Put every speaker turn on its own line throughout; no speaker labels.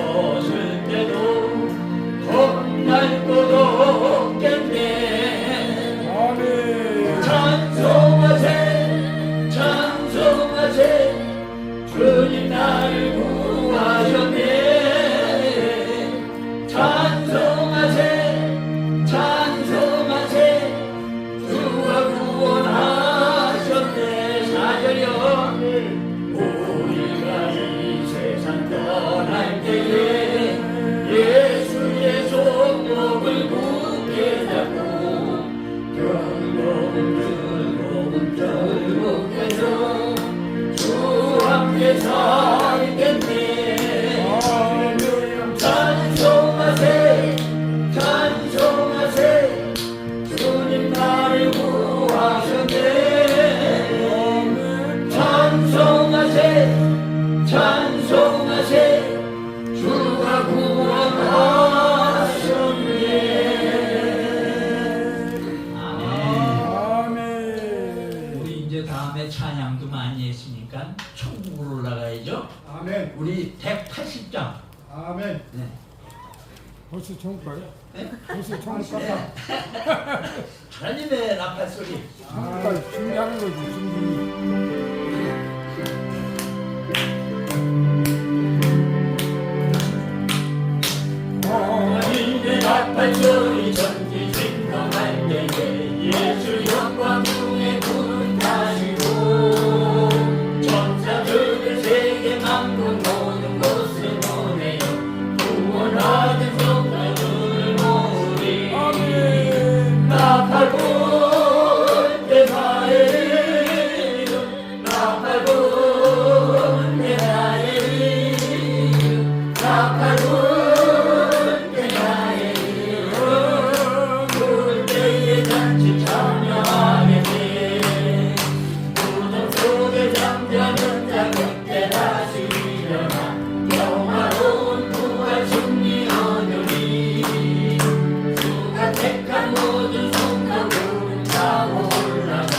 벗을 때도 겁날 것 없겠네.
아멘.
찬송하세 찬송하세 주님 나를 구하셨네. 찬송하세 찬송하세 주가 구원하셨네. 사절이여 우리가 이 세상 떠날 때에 예수의 손목을 굳게 잡고 즐겁게서 주 함께 살겠네. 찬송하세 찬송하세 주님 나를 구하셨네. 찬송하세 찬송하세 주가 구원하셨네.
아멘.
우리 이제 다음에 찬양도 많이 했으니까 천국으로 올라가야죠.
아멘.
우리 180장.
아멘.
네.
벌써 천국 가요? 벌써 천국 가요?
하나님의 나팔 소리.
천국까지 준비하는 거지, 준비.
하나님의 나팔 소리 전지 진동할 때에 예수 영광 중에 구름 타시고 천사들을 세계 만국 모든 곳에 보내요. 구원하는 성도들을 모으리. 나팔 불 때 나의 이름 나팔 불 때 나의 이름 나팔 불 때 나의 이름 부를 때에 잔치 참여하겠네. 무덤 속에 잠자는 자 그때 다시 일어나 영화로운 부활 승리 얻으리. 주가 택한 모든 성도들은 다 올라가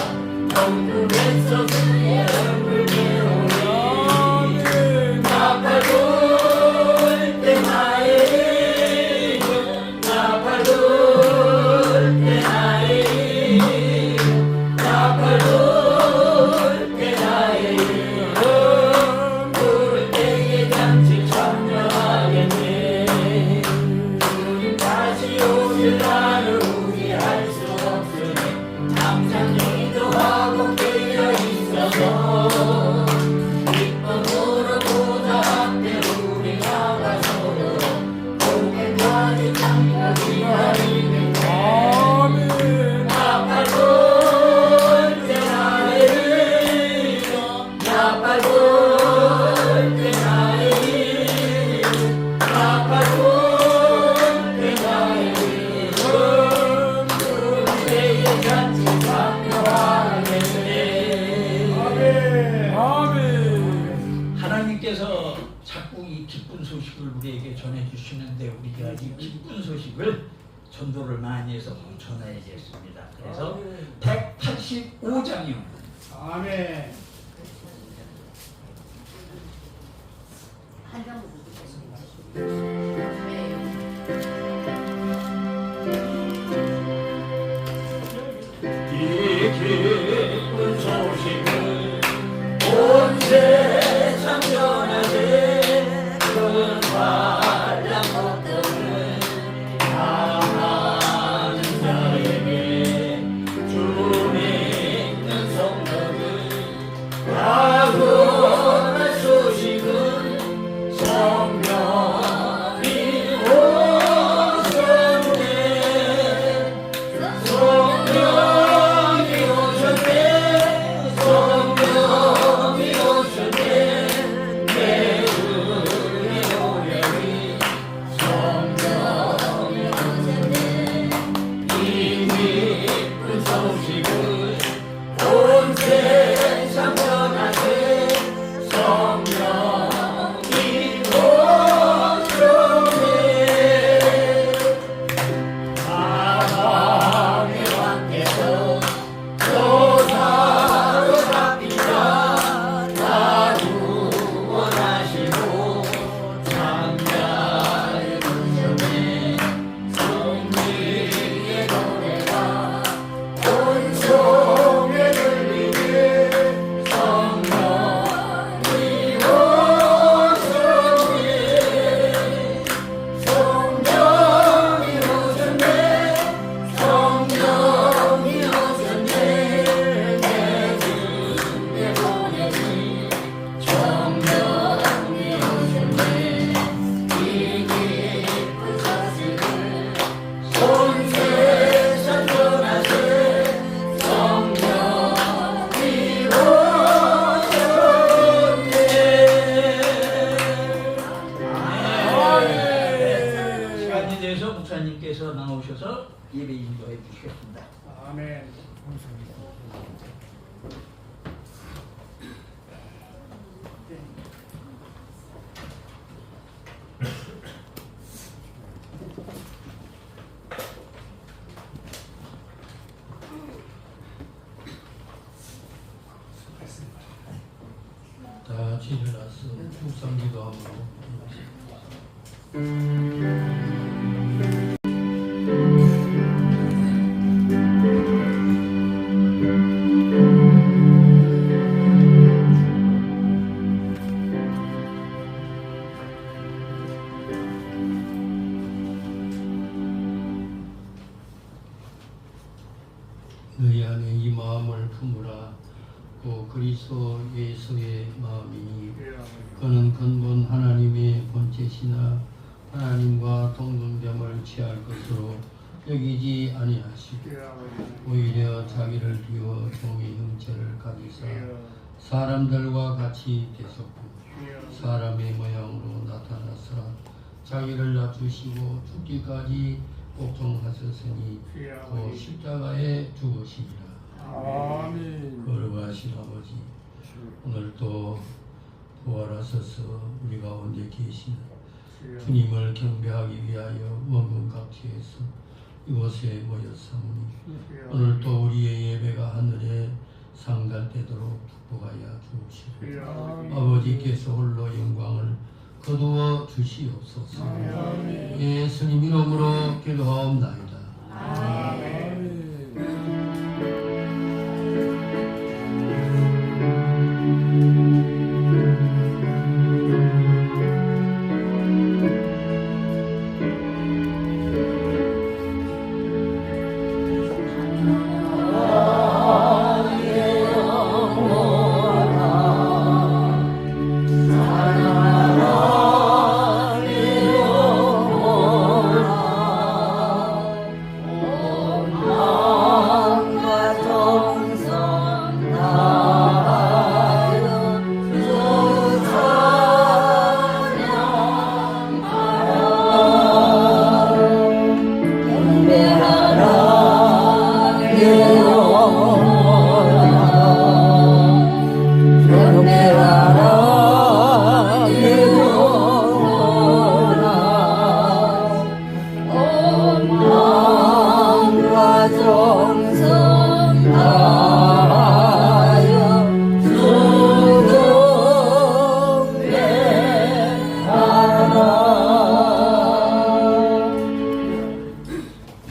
영국에서 그의 얼굴 배우리. 나팔 불 때 나의 이름 나팔 불 때 나의 이름 나팔 불 때 나의 이름 부를 때에 잔치 참여하겠네. 주님 다시 오실 날을 우리 알 수 없으니 항상 기도하고 깨어 있어서 기쁨으로 보다 앞에 우리 나가서 고개까지 잠겨 기다리는
아멘.
나팔 불 때 나의 이름 나팔 불 때 나의 이름 나팔 불 때 나의 이름 부를 때에 잔치 참여하겠네.
아멘.
하나님께서 자꾸 이 기쁜 소식을 우리에게 전해주시는데 우리가 이 기쁜 소식을 전도를 많이 해서 전해야겠습니다. 그래서 185장이요.
아멘.
한 장만 보겠습니다.
이 기쁜 소식을 온 세상 전하되 그 환란 걱정을 당하는 자에게 주 믿는 성도들 다 구원할 소식은 목사님께서 나오셔서 예배 인도해 주시겠습니다.
아멘.
다 같이 일어나서 묵상기도하므로 너희 안에 이 마음을 품으라. 고 그리스도 예수의 마음이니 그는 근본 하나님의 본체시나 하나님과 동등됨을 취할 것으로 여기지 아니하시고 오히려 자기를 비워 종의 형체를 가지사 사람들과 같이 되셨고 사람의 모양으로 나타나사 자기를 낮추시고 죽기까지 복종하셨으니 또 십자가에 죽으시리라.
아멘.
거룩하신 아버지, 오늘 또 부활하셔서 우리 가운데 계시는 주님을 경배하기 위하여 원군 각지에서 이곳에 모였사오니 오늘 또 우리의 예배가 하늘에 상달되도록 축복하여 주시고 아버지께서 홀로 영광을 거두어 주시옵소서. 예수님 이름으로 기도하옵나이다.
아멘.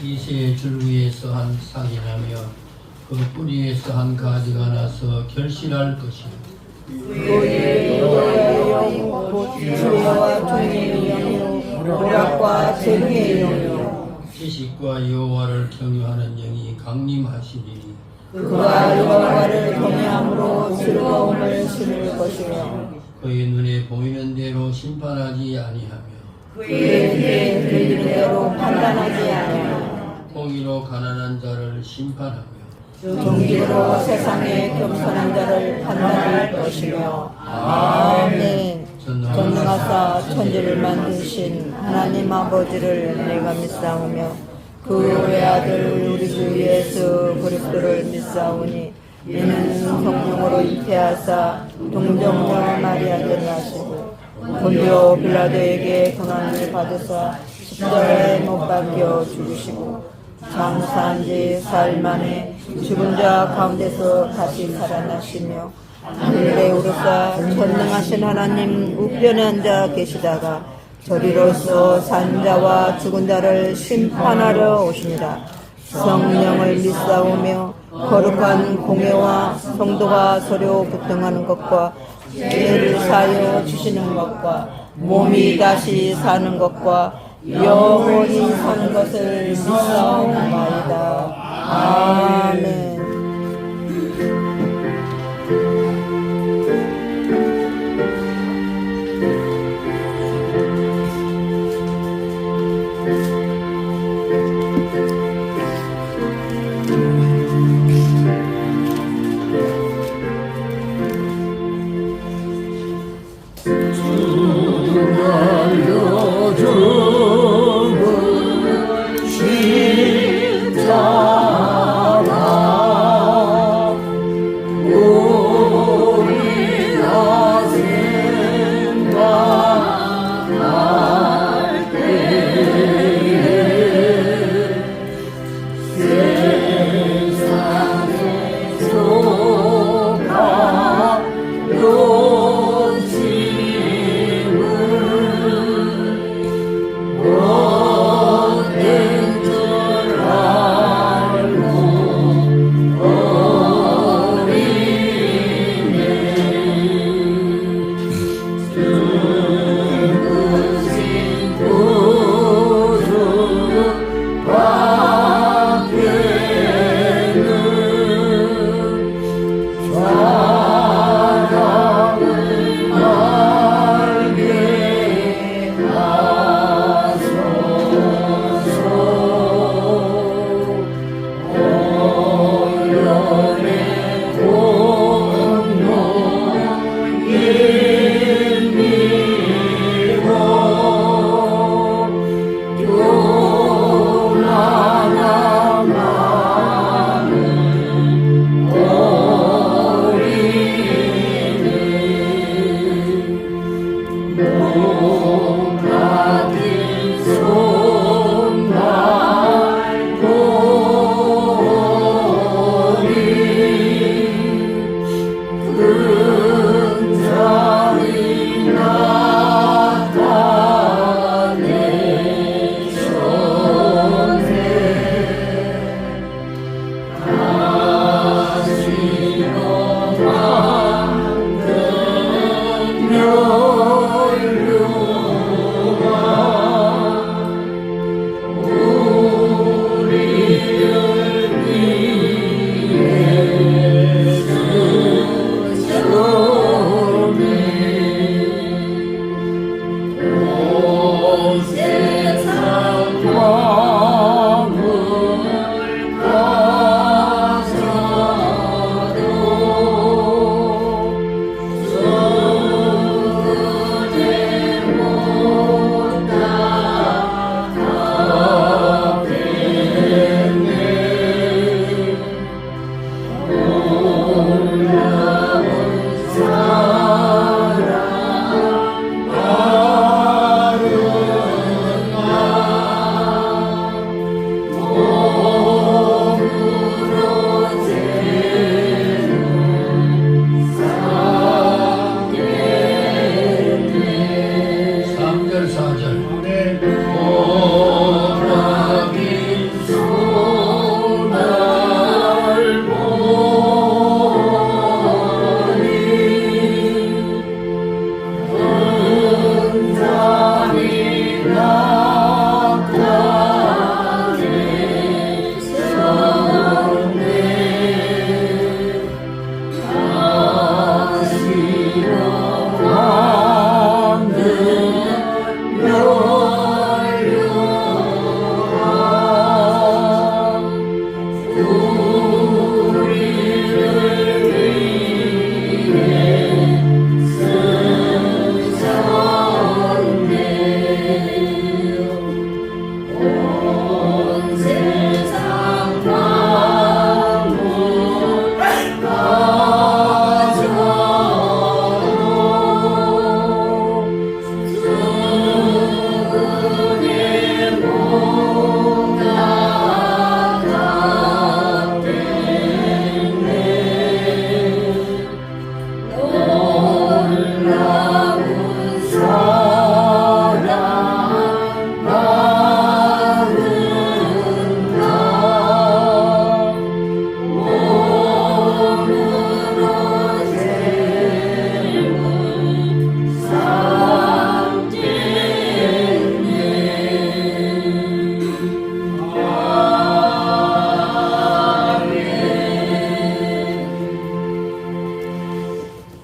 이새 줄기에서 한 싹이 나며 그 뿌리에서 한 가지가 나서 결실할 것이요
주와 주님의 영이요 오락과 재능의 영이요
지식과 여호와를 경유하는 영이 강림하시리니
그가 여호와를 경외함으로 즐거움을 실을 것이며
그의 눈에 보이는 대로 심판하지 아니하며
그의 뒤에 들리는 대로 판단하지 아니하며
공의로 가난한 자를 심판하며
정직으로 세상의 겸손한 자를 판단할 것이며 아멘. 전능하사 천지를 만드신 하나님 아버지를 내가 믿사오며 그 외아들 우리 주 예수 그리스도를 믿사오니 이는 성령으로 잉태하사 동정녀 마리아를 낳으시고 본디오 빌라도에게 고난을 받으사 십자가에 못 박혀 죽으시고 장사한 지 사흘 만에 죽은 자 가운데서 다시 살아나시며 하늘에 오르사 전능하신 하나님 우편에 앉아 계시다가 저리로서 산 자와 죽은 자를 심판하려 오시니라. 성령을 믿사오며 거룩한 공예와 성도가 서로 교통하는 것과 죄를 사하여 주시는 것과 몸이 다시 사는 것과 영원히 사는 것을 믿사옵나이다. 아멘.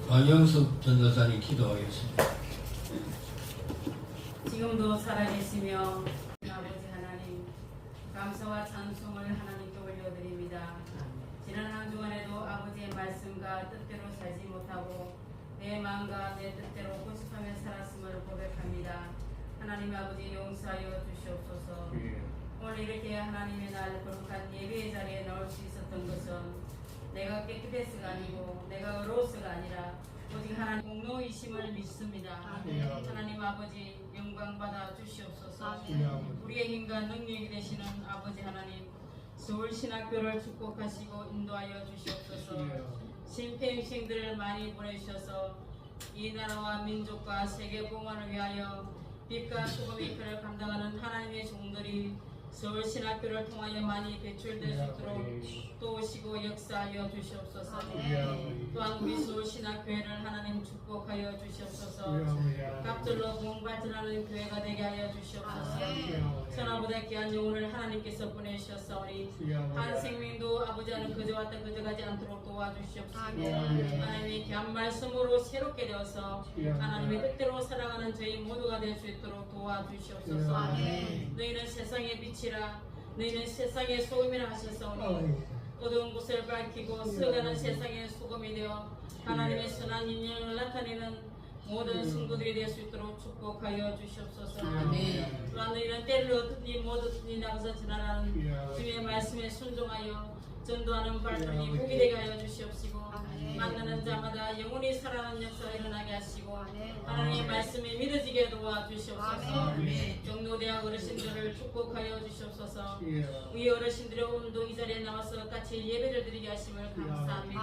강영숙 전도사님 기도하겠습니다.
지금도 살아계시며 아버지 하나님 감사와 찬송을 하나님께 올려드립니다. 지난 한 주간에도 아버지의 말씀과 뜻대로 살지 못하고 내 마음과 내 뜻대로 고집하며 살았음을 고백합니다. 하나님 아버지 용서하여 주시옵소서. 오늘 이렇게 하나님의 날 거룩한 예배의 자리에 나올 수 있었던 것은 내가 깨끗해서가 아니고 내가 의로워서가 아니라 오직 하나님 공로이심을 믿습니다. 하나님 아버지 영광 받아 주시옵소서. 우리의 힘과 능력이 되시는 아버지 하나님 서울신학교를 축복하시고 인도하여 주시옵소서. 심폐행신들을 많이 보내주셔서 이 나라와 민족과 세계 봉헌을 위하여 빛과 소금의 역할을 감당하는 하나님의 종들이 서울신학교를 통하여 많이 배출될 수 있도록 도우시고 역사하여 주시옵소서. 또한 우리 서울신학교회를 하나님 축복하여 주시옵소서. 갑절로 공발전하는 교회가 되게 하여 주시옵소서. 천하보다 귀한 영혼을 하나님께서 보내주셨사오니 한 생명도 아버지 하는 그저 왔다 그저 가지 않도록 도와주시옵소서. 하나님의 귀한 말씀으로 새롭게 되어서 하나님의 뜻대로 살아가는 저희 모두가 될 수 있도록 도와주시옵소서. 너희는 세상의 빛이라 너희는 세상의 소금이라 하셨사오니 어두운 곳을 밝히고 썩어가는 세상의 소금이 되어 하나님의 선한 인연을 나타내는 모든 성도들이 될 수 있도록 축복하여 주시옵소서. 또한 너희는 때를 얻으니 못 얻으니 나가서 지나라는 주의 말씀에 순종하여 전도하는 발걸음이 복이 되게 하여 주시옵시고 만나는 자마다 영원히 살아나는 역사가 일어나게 하시고 하나님의 말씀이 믿어지게 도와주시옵소서. 경로대학 어르신들을 축복하여 주시옵소서. 우리 어르신들의 오늘도 이 자리에 나와서 같이 예배를 드리게 하심을 감사합니다.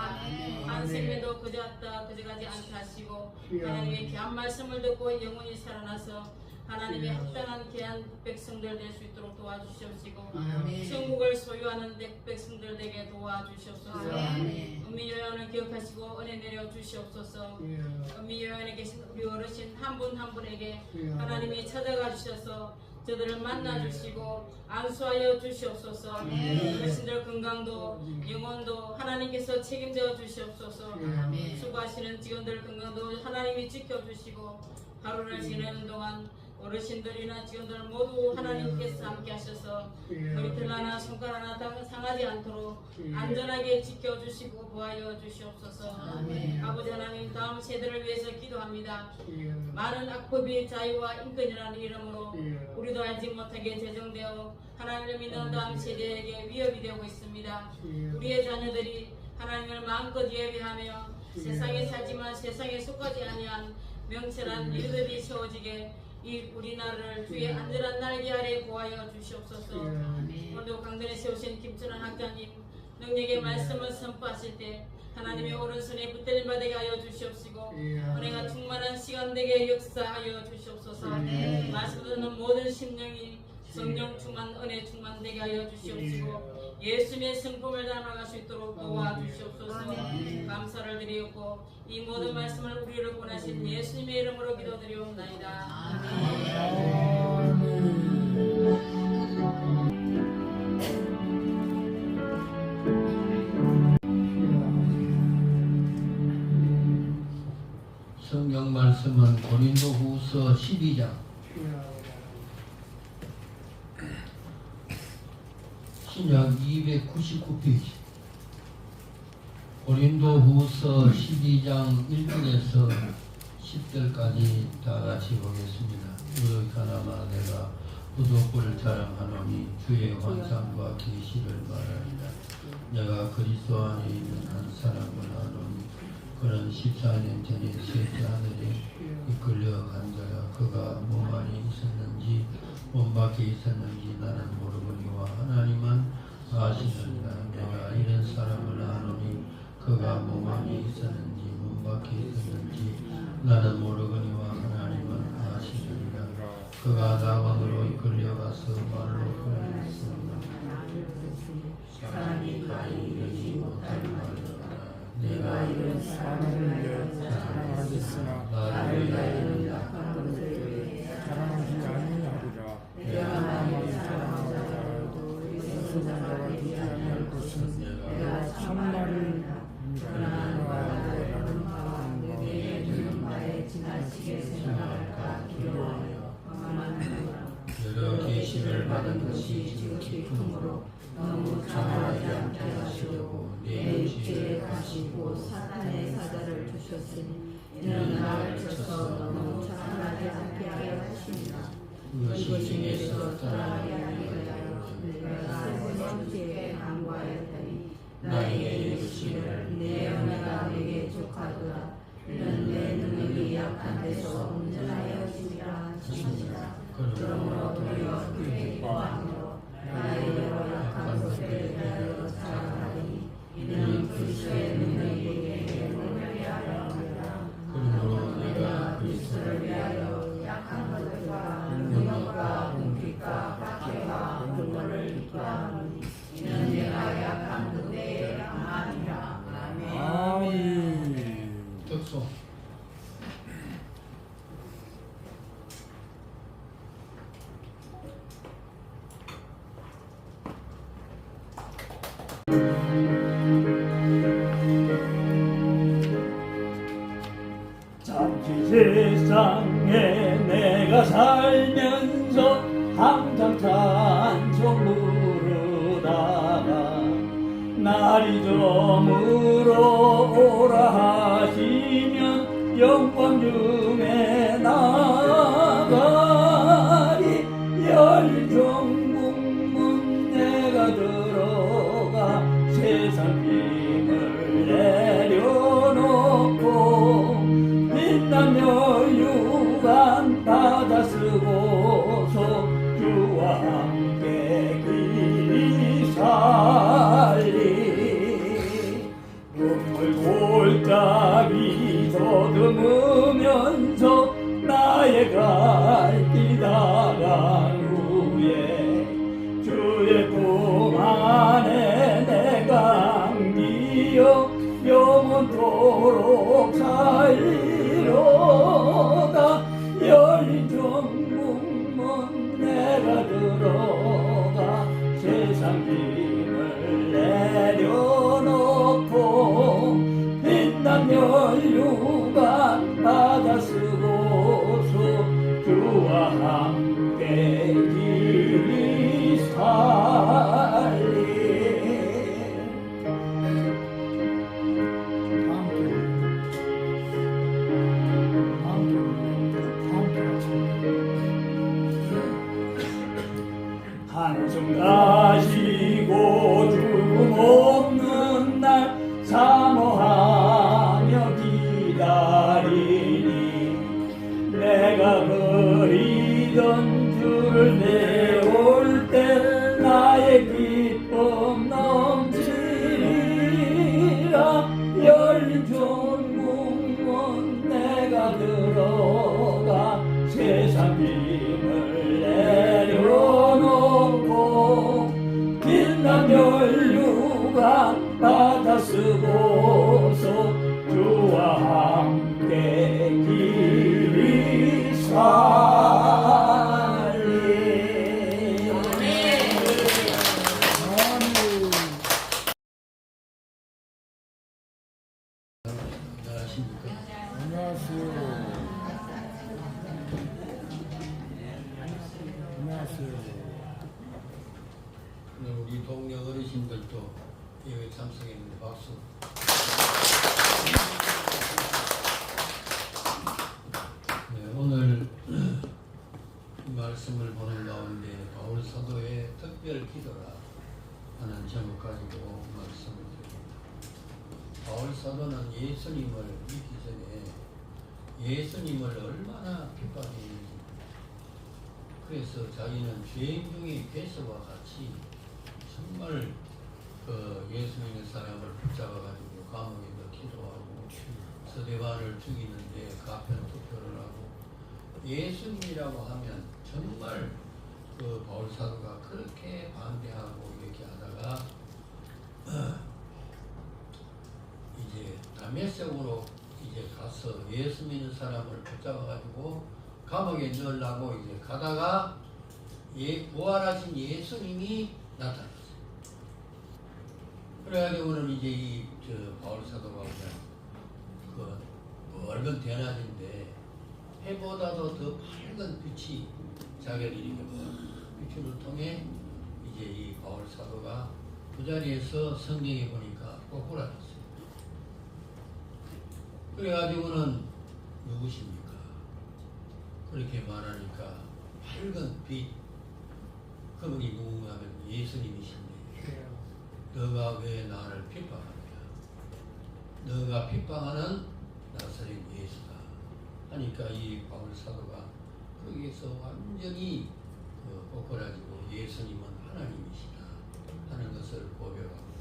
한 생명도 그저 왔다 그저 가지 않게 하시고 하나님의 귀한 말씀을 듣고 영원히 살아나서 하나님의 합당한 귀한 백성들 될 수 있도록 도와주시옵시고 천국을 소유하는 백성들 되게 도와주시옵소서. 은미 요양을 기억하시고 은혜 내려 주시옵소서. 은미 요양에 계신 우리 어르신 한 분 한 분에게 하나님이 찾아가 주셔서 저들을 만나 주시고 안수하여 주시옵소서. 어르신들 건강도 영혼도 하나님께서 책임져 주시옵소서. 수고하시는 직원들 건강도 하나님이 지켜주시고 하루를 지내는 동안 어르신들이나 직원들 모두 하나님께서 함께 하셔서 머리털 하나 손가락 하나 상하지 않도록 안전하게 지켜주시고 보하여 주시옵소서. 아버지 하나님 다음 세대를 위해서 기도합니다. 많은 악법이 자유와 인권이라는 이름으로 우리도 알지 못하게 제정되어 하나님을 믿는 다음 세대에게 위협이 되고 있습니다. 우리의 자녀들이 하나님을 마음껏 예배하며 세상에 살지만 세상에 속하지 아니한 명철한 일들이 세워지게 이 우리나라를 주의 안전한 날개 아래 보하여 주시옵소서. 오늘도 강단에 세우신 김천환 학자님 능력의 말씀을 선포하실 때 하나님의 오른손에 붙들림 받게 하여 주시옵시고 은혜가 충만한 시간 되게 역사하여 주시옵소서. 말씀 듣는 모든 심령이 성령 충만 은혜 충만되게 하여 주시옵시고 예수님의 성품을 닮아갈 수 있도록 도와주시옵소서. 감사를 드리옵고 이 모든 말씀을 우리를 보내신 예수님의 이름으로 기도드리옵나이다. 아멘.
말씀은 고린도후서 12장 신약 299페이지 고린도후서 12장 1절에서 10절까지 다 같이 보겠습니다. 유익하나마 내가 부족을 자랑하노니 주의 환상과 계시를 말하리라. 내가 그리스도 안에 있는 한 사람을 아노니 그는 14년 전에 셋째 하늘에 이끌려 간 자라. 그가 몸 안에 있었는지 몸 밖에 있었는지 나는 모르거니와 하나님만 아시느니라. 내가 이런 사람을 아노니 그가 몸 안에 있었는지 몸 밖에 있었는지 나는 모르거니와 하나님은 아시느니라. 그가 낙원으로 이끌려가서 말로 보냈습니다. 사람이 가히 이르지 못할 말이라. 내가 이런
사람을 사랑하겠으나
나를
나의 약한 것을 사랑하지 아니하리라. 내가 나를 사랑하는 자라도 이것은 자가 되지 아니할 것은 내가 참말을 나는 바와 내 주는 바에 지나치게 생각할까 두려워하여
여러 계시를 받은 것이
지극히 크므로
너무
장하지 않게 하시려고
내 육체에 가시고 사탄의 사자를 두셨으니 이는 나를 쳐서 너무 자랑하지 않게 하여 하십니다.
그것이 중에서 떠나게 하려
내가 세 번째 간구하였더니
나에게 이르시기를
내 은혜가 내게 족하도다. 이는 내 능력이 약한 데서 온전하여 지니라 하시니라. 그러므로 도리어 그의 기뻐함으로 나의 여러 약한 것들에 대하여 자랑하니 이는 그리스도의 능력이 내게 능력이 하려 함이라.
그러므로 내가
그리스도를 위하여 약한 것들과 능력과 공기과 박해와 공로를 기뻐하니 이는 내가 약한 그때에 강함이라. 아멘.
아멘.
격소
잠시 세상에 내가 살면서 항상 찬송 부르다가 날이 저물어 오라 하시면 영광 중에 나가리. 열정국문 내가 들어가 세상 힘을 내려놓고 빛나며 유관 받아 쓰고서 주와 함께 길이 살리. 눈물 골짜기 더듬으면서 나의 갈 길 다간 후에 주의 품 안에 내가 안기어 영원토록 살리로다. 열린 정국문 내가 들어가 세상 힘을 내려놓고 빛난 연유관 받아 쓰고서 주와 함께 길이 살리. 한숨 가시고 죽음 없는 날 사모하며 기다리니 내가 그리던 주를 내올 때 나의 기쁨 넘치리라. 열린 전국문 내가 들어가 세상 힘을 내려놓고 빛난 연유관 받아 쓰고서 주와 함께 길이 살리.
안녕하십니까.
안녕하세요.
네, 우리 동료 어르신들도 예배 참석했는데 박수. 네, 오늘 말씀을 보는 가운데 바울 사도의 특별 기도라 하는 제목 가지고 말씀을 드립니다. 바울 사도는 예수님을 믿기 전에 예수님을 얼마나 핍박했는지, 그래서 자기는 죄인 중에 괴수와 같이 정말 그 예수 믿는 사람을 붙잡아가지고 감옥에 넣기도 하고 스데반을 죽이는데 가편 투표를 하고, 예수님이라고 하면 정말 그 바울 사도가 그렇게 반대하고 이렇게 하다가 이제 다메섹으로 이제 가서 예수 믿는 사람을 붙잡아가지고 감옥에 넣으려고 이제 가다가 부활하신 예수님이 나타났어요. 그래가지고는 이제 이 바울 사도가 그냥 맑은 대낮인데 해보다도 더 밝은 빛이 자기를 일으켰고, 빛을 통해 이제 이 바울 사도가 그 자리에서 성경에 보니까 꼬꾸라졌어요. 그래가지고는 누구십니까? 그렇게 말하니까 밝은 빛, 그분이 누군가 하면 예수님이신데, 너가 왜 나를 핍박하느냐? 너가 핍박하는 나사렛 예수다 하니까 이 바울 사도가 거기에서 완전히 꼬꾸라지고 예수님은 하나님이시다 하는 것을 고백하고,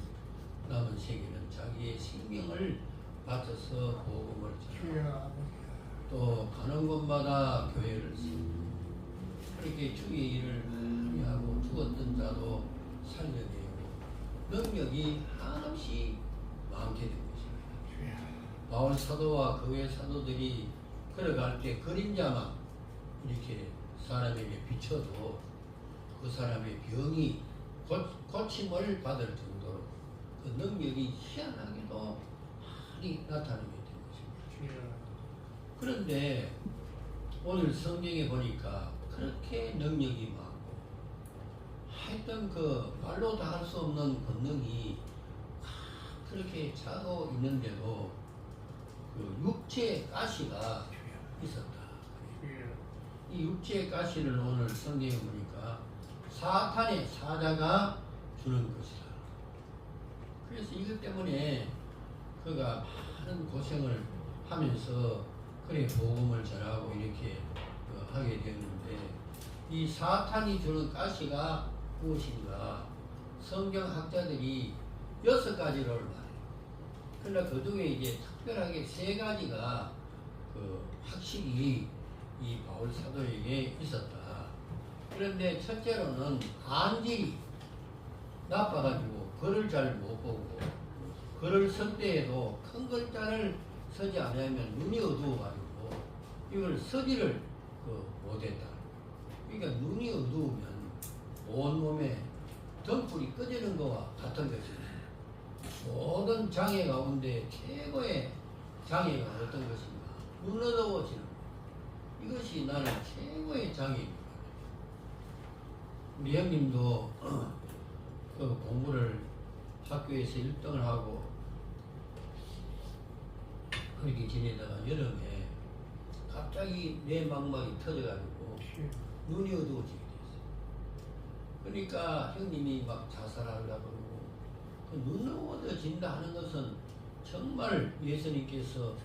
남은 세계는 자기의 생명을 바쳐서 복음을 전하고 또 가는 곳마다 교회를 세우고, 그렇게 주의 일을 많이 하고 죽었던 자도 살려내고 능력이 한없이 많게 된 것입니다. 바울 사도와 그 외 사도들이 걸어갈 때 그림자만 이렇게 사람에게 비춰도 그 사람의 병이 고침을 받을 정도로 그 능력이 희한하게도 많이 나타나게 된 것입니다. 그런데 오늘 성경에 보니까 그렇게 능력이 많고 하여튼 그 말로 다 할 수 없는 권능이 그렇게 차고 있는데도 그 육체의 가시가 있었다. 이 육체의 가시를 오늘 성경에 보니까 사탄의 사자가 주는 것이다. 그래서 이것 때문에 그가 많은 고생을 하면서 그래 복음을 전하고 이렇게 하게 되었는데, 이 사탄이 주는 가시가 무엇인가? 성경학자들이 6가지를 말해요. 그러나 그 중에 이제 특별하게 3가지가 확실히 이 바울 사도에게 있었다. 그런데 첫째로는 안질이 나빠가지고 글을 잘 못 보고, 글을 쓸 때에도 큰 글자를 쓰지 않으면 눈이 어두워가지고 이걸 쓰지를 못했다. 그러니까 눈이 어두우면 온몸에 등불이 꺼지는 것과 같은 것입니다. 모든 장애 가운데 최고의 장애가 어떤 것인가? 눈 어두워지는 것. 이것이 나는 최고의 장애입니다. 우리 형님도 그 공부를 학교에서 1등을 하고 그렇게 지내다가 여름에 갑자기 내 망막이 터져가지고 눈이 어두워지게 됐어요. 그러니까 형님이 막 자살하려고 그러고, 그 눈이 어두워진다 하는 것은 정말 예수님께서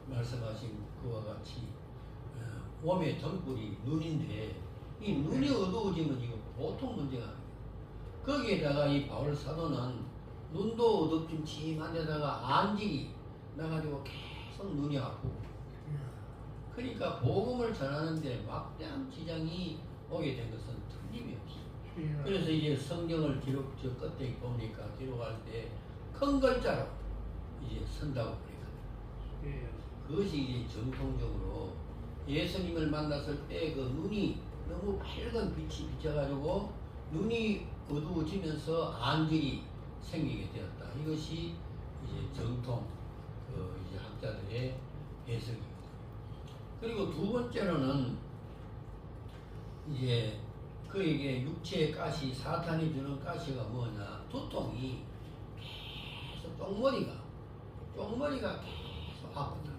말씀하신 그와 같이 몸의 등불이 눈인데, 이 눈이 어두워지면 이거 보통 문제가 아니에요. 거기에다가 이 바울 사도는 눈도 어둡침침한 데다가 안질이 나가지고 계속 눈이 아프고, 그러니까 복음을 전하는데 막대한 지장이 오게 된 것은 틀림이 없어요. 그래서 이제 성경을 저 끝에 보니까 기록할 때 큰 글자로 이제 쓴다고 그러거든요. 그것이 이제 정통적으로 예수님을 만났을 때 그 눈이 너무 밝은 빛이 비쳐가지고 눈이 어두워지면서 안질이 생기게 되었다. 이것이 이제 정통 이제 학자들의 해석입니다. 그리고 두 번째로는 이제 그에게 육체의 가시, 사탄이 주는 가시가 뭐냐? 두통이 계속 쪽머리가 계속 아프다.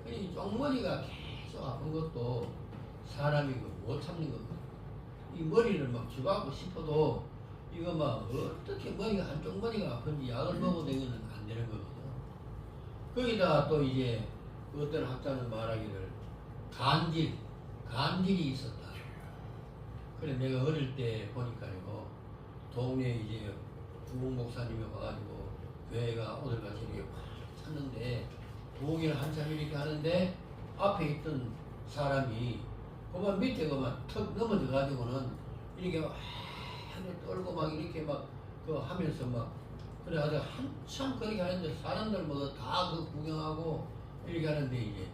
이 쪽머리가 계속 아픈 것도 사람이 못 참는 겁니다. 이 머리를 막 쥐고 싶어도 이거 막 어떻게 머리가 한쪽 머리가 아픈지 약을 먹어도 이거는 안 되는 거거든. 거기다 또 이제 어떤 학자는 말하기를 간질이 있었다. 그래 내가 어릴 때 보니까요, 동네에 이제 부흥 목사님이 와가지고 교회가 오늘같이 이렇게 확 찼는데 부흥을 한참 이렇게 하는데 앞에 있던 사람이 그만 밑에 그만 턱 넘어져 가지고는 이렇게 막 떨고 막 이렇게 막 그 하면서 막 그래 아주 한참 그렇게 하는데 사람들 모두 다 그 구경하고 이렇게 하는데 이제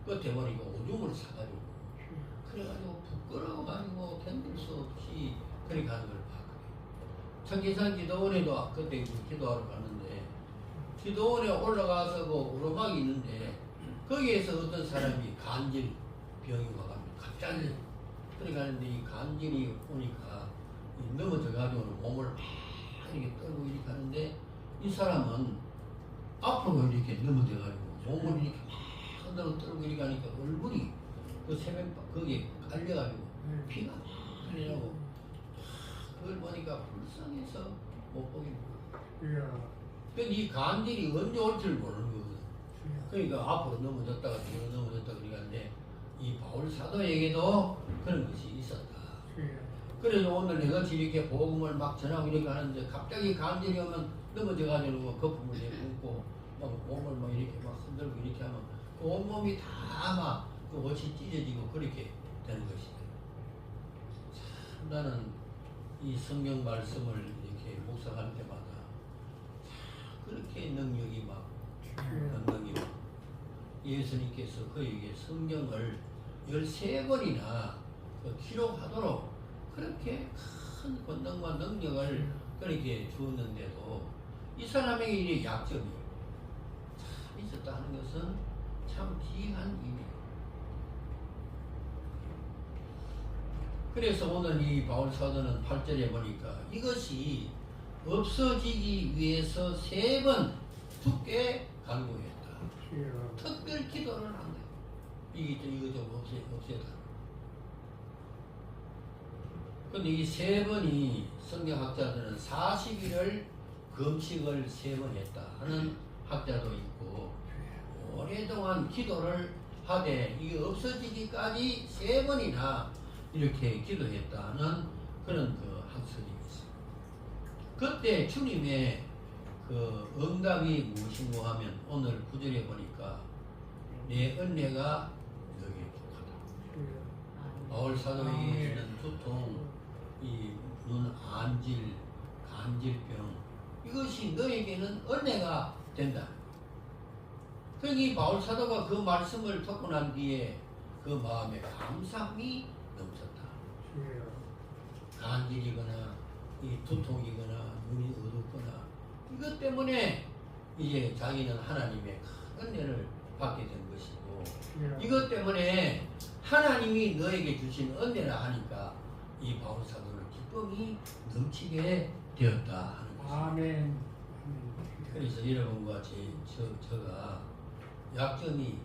끝에 보니까 오줌을 사가지고 그래가지고 부끄러워가지고 견딜 수 없이 그렇게 하는 걸 봤거든요. 청계산 기도원에도 그때 기도하러 갔는데 기도원에 올라가서 그 오르막이 있는데 거기에서 어떤 사람이 간질 병이 와가지고 갑자기 그렇게 하는데 이 간질이 오니까 넘어져가지고 몸을 막 이렇게 떨고 이렇게 하는데 이 사람은 앞으로 이렇게 넘어져가지고 몸을 이렇게 막 흔들어 떨고 이렇게 하니까 얼굴이 그 세면박 거기에 깔려가지고 피가 막 흘리라고 그걸 보니까 불쌍해서 못 보겠는 거야. 근데 이 간질이 언제 올 줄 모르는 거거든. 그러니까 앞으로 넘어졌다가 뒤로 넘어졌다가 그러는데 이 바울 사도에게도 그런 것이 있었다. 그래서 오늘 내가 이렇게 복음을 막 전하고 이렇게 하는데 갑자기 간질이 오면 넘어져가지고 거품을 내뿜고 막 몸을 막 이렇게 막 흔들고 이렇게 하면 그 온몸이 다 막 그 옷이 찢어지고 그렇게 되는 것이다. 참 나는 이 성경 말씀을 이렇게 묵상할 때마다 참 그렇게 능력이 막 예수님께서 그에게 성경을 13번이나 그 기록하도록 그렇게 큰 권능과 능력을 그렇게 주었는데도 이 사람에게 이 약점이 참 있었다 하는 것은 참 귀한 일이에요. 그래서 오늘 이 바울 사도는 8절에 보니까 이것이 없어지기 위해서 3번 죽게 간구했다. 특별 기도를 한 거예요. 이거 좀 없애다. 근데 이 3번이 성경학자들은 40일을 금식을 3번 했다 하는 학자도 있고 오랫동안 기도를 하되 이게 없어지기까지 3번이나 이렇게 기도했다는 그런 그 학설이 있습니다. 그때 주님의 그 응답이 무엇인고 하면 오늘 9절에 보니까 내 은혜가 너에게 족하다. 바울 사도에게 있는 두통, 이 눈 안질, 간질병 이것이 너에게는 은혜가 된다. 그러니 바울 사도가 그 말씀을 듣고 난 뒤에 그 마음에 감사함이 넘쳤다. 간질이거나 이 두통이거나 눈이 어둡거나 이것 때문에 이제 자기는 하나님의 큰 은혜를 받게 된 것이고 이것 때문에 하나님이 너에게 주신 은혜라 하니까 이 바울 사도는 기쁨이 넘치게 되었다 하는 것입니다.
아멘.
그래서 여러분과 저가 약점이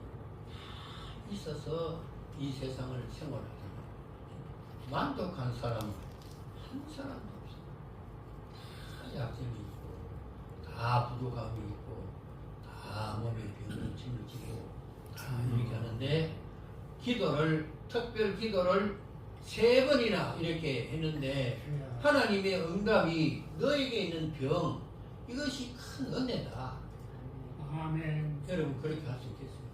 있어서 이 세상을 생활하잖아요. 만족한 사람 한 사람도 없어요. 다 약점이 있고 다 부족함이 있고 다 몸에 병을 짐을 지고 다 이렇게 하는데 특별 기도를 3번이나 이렇게 했는데 하나님의 응답이 너에게 있는 병 이것이 큰 은혜다.
아멘.
여러분 그렇게 할 수 있겠어요?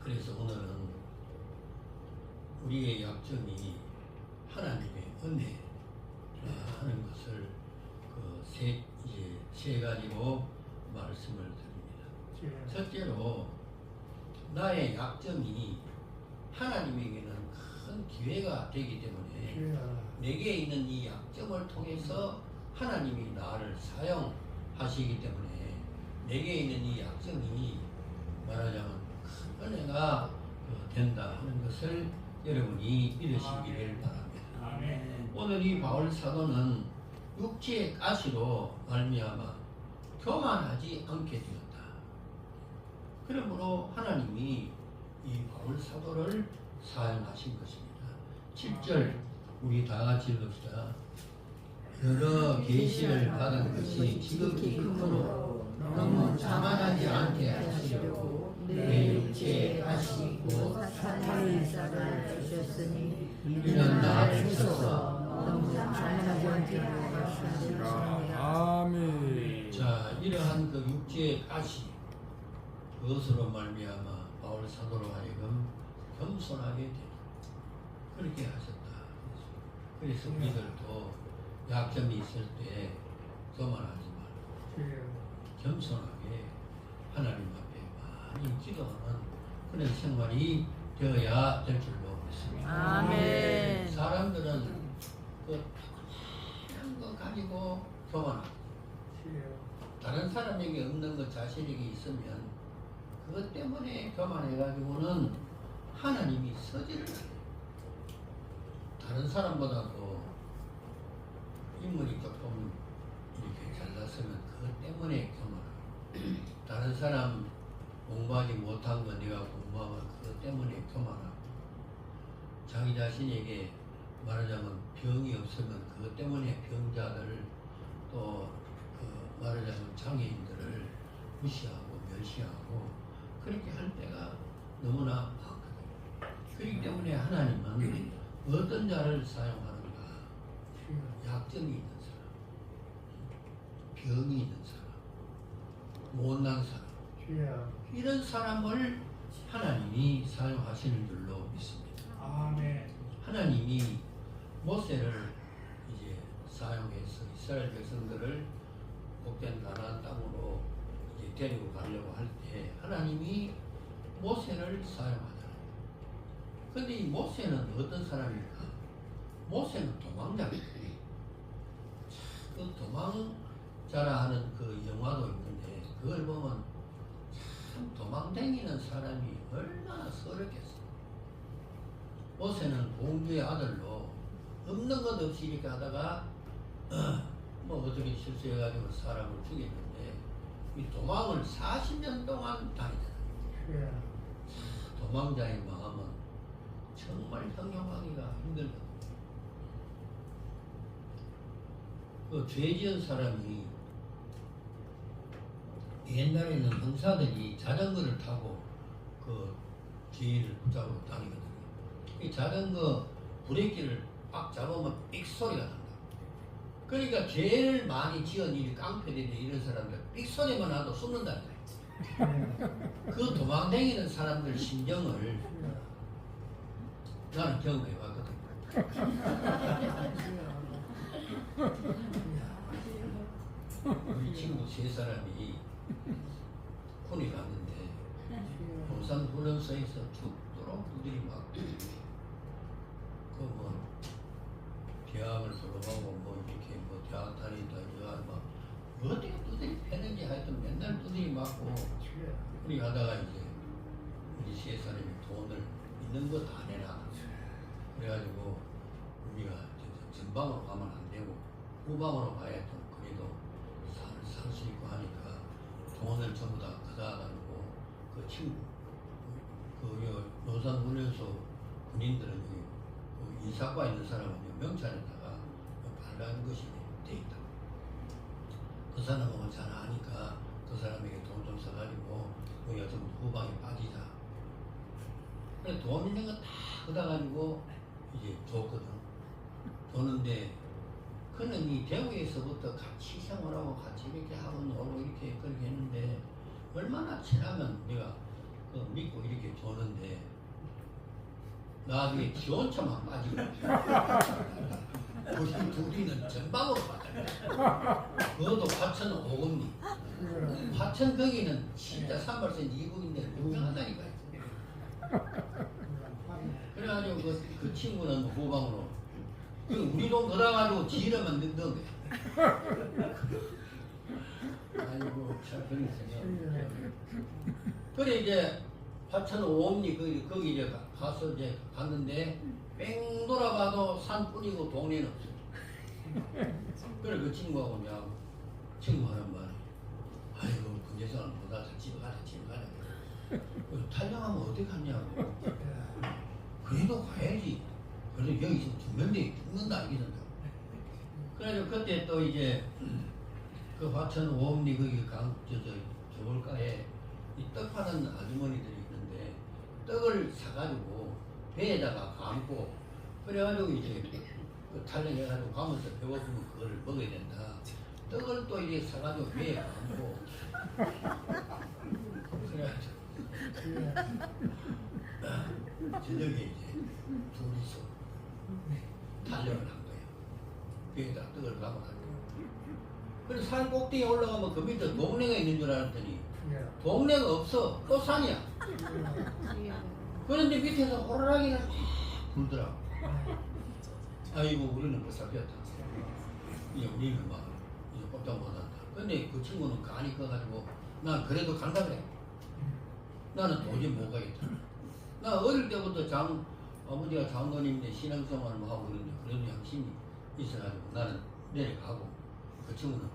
그래서 오늘은 우리의 약점이 하나님의 은혜라는 것을 그 세 가지로 말씀을 드립니다. 첫째로 나의 약점이 하나님에게는 큰 기회가 되기 때문에 내게 있는 이 약점을 통해서 하나님이 나를 사용하시기 때문에 내게 있는 이 약점이 말하자면 큰 은혜가 된다 하는 것을 여러분이 믿으시기를 바랍니다.
아멘.
오늘 이 바울 사도는 육체의 가시로 말미암아 교만하지 않게 되었다. 그러므로 하나님이 이 바울 사도를 사용하신 것입니다. 7절 우리 다 같이 읽읍시다. 여러 계시를 받은 것이 지극히 크므로 너무 자만하지 않게 하시려고 내 육체에 가시고
사탄의 일사를 주셨으니
이는 나 주셔서
너무 자만하지 않게 하시니라.
아멘.
자, 이러한 그 육체의 가시 그것으로 말미암아 바울 사도로 하여금 겸손하게 되다. 그렇게 하셨다. 그래서 우리들도 약점이 있을 때 교만하지 말고 겸손하게 하나님 앞에 많이 기도하는 그런 생활이 되어야 될 줄로 믿습니다.
아멘.
사람들은 그 조그마한 거 가지고 교만하고 다른 사람에게 없는 것 자신에게 있으면 그것 때문에 교만해가지고는 하나님이 서지를 않아요. 다른 사람보다도 인물이 조금 이렇게 잘났으면 그것 때문에 교만하고 다른 사람 공부하지 못한 거 내가 공부하면 그것 때문에 교만하고 자기 자신에게 말하자면 병이 없으면 그것 때문에 병자들을 또 말하자면 장애인들을 무시하고 멸시하고 그렇게 할 때가 너무나 많거든요. 그렇기 때문에 하나님은 어떤 자를 사용하는가? 약점이 있는 사람, 병이 있는 사람, 못난 사람 이런 사람을 하나님이 사용하시는 줄로 믿습니다.
아멘.
하나님이 모세를 이제 사용해서 이스라엘 백성들을 복된 가나안 땅으로 이제 데리고 가려고 할 때 하나님이 모세를 사용하잖아요. 근데 이 모세는 어떤 사람입니까? 모세는 도망자입니다. 그 도망자라 하는 그 영화도 있는데 그걸 보면 참 도망다니는 사람이 얼마나 서럽겠어. 모세는 공주의 아들로 없는 것 없이 이렇게 하다가 뭐 어떻게 실수해가지고 사람을 죽였는데 이 도망을 40년 동안 다니잖아요. 도망자의 마음은 정말 형용하기가 힘들거든요. 그 죄 지은 사람이 옛날에는 형사들이 자전거를 타고 그 죄를 붙잡고 다니거든요. 이 자전거 브레이크를 빡 잡으면 삑 소리가 난다. 그러니까 죄를 많이 지은 일이 깡패들이 이런 사람들 삑 소리만 나도 숨는다는 거예요. 그 도망다니는 사람들 심정을 나는 경험해봤거든. 우리 친구 세 사람이 군에 갔는데 용산 훈련소에서 죽도록 두들이 맞고 그뭐 대학을 졸업하고 뭐 이렇게 뭐 대학 다니다 이거 막 어떻게 두들이 패는지 하여튼 맨날 두들이 맞고 그리 가다가 이제 우리 세 사람이 돈을 있는 거 다 내놔. 그래가지고 우리가 전방으로 가면 안 되고 후방으로 가야 좀 그래도 살 수 있고 하니까 돈을 전부 다 가져가지고 그 친구 그 노산 훈련소 군인들은 그 이사과 있는 사람은 명찰에다가 발라는 것이 돼 있다. 그 사람은 잘 아니까 그 사람에게 돈 좀 써가지고 우리가 좀 후방에 빠지자. 그래 돈 있는 거 다 걷어가지고 이제 줬거든. 줬는데 그는 이 대구에서부터 같이 생활하고 같이 이렇게 하고 놀고 이렇게 그렇게 했는데 얼마나 친하면 내가 그 믿고 이렇게 줬는데 나중에 지원차만 빠지고 우리 둘이는 전방으로 빠졌네. 그것도 화천 5금리. 화천 거기는 진짜 산발선 2국인데 유명하다니까요. 그래가지고 그 친구는 후방으로 우리 돈 걷어가지고 지혜만 넣은 거야. 아이고 참 그런 생각. 그래 이제 화천 오음리 거기 이제 가서 이제 갔는데 뺑 돌아봐도 산뿐이고 동네는 없어요. 그래 그 친구하고 이제 친구 하는 말이 아이고 그 여자는 보다 집에 가자 탈령하면 어떻게 갔냐고. 그래도 가야지. 그래서 여기서 죽는데 죽는다 이기는다. 그래서 그때 또 이제 그 화천 오음리 거기 저울가에 이 떡 파는 아주머니들이 있는데 떡을 사가지고 배에다가 감고 그래가지고 이제 그 탈령해가지고 가면서 배고프면 그걸 먹어야 된다. 떡을 또 이제 사가지고 배에 감고 그래가지고 저녁에 이제 둘이서 탈령을 한 거예요. 배에다 떡을 감고 한 거예요. 그래서 산 꼭대기에 올라가면 그 밑에 동네가 있는 줄 알았더니 동네가 없어. 또 산이야. 그런데 밑에서 호루라기가 막 불더라고. 아이고 우리는 못 살폈다. 이제 우리는 막 이제 꼼짝 못한다. 근데 그 친구는 간이 커가지고 난 그래도 간다 그래. 나는 도저히 못 가겠다. 나 어릴 때부터 아버지가 장로님인데 신앙생활을 하고 그러는데 그래도 양심이 있어가지고 나는 내려가고 그 친구는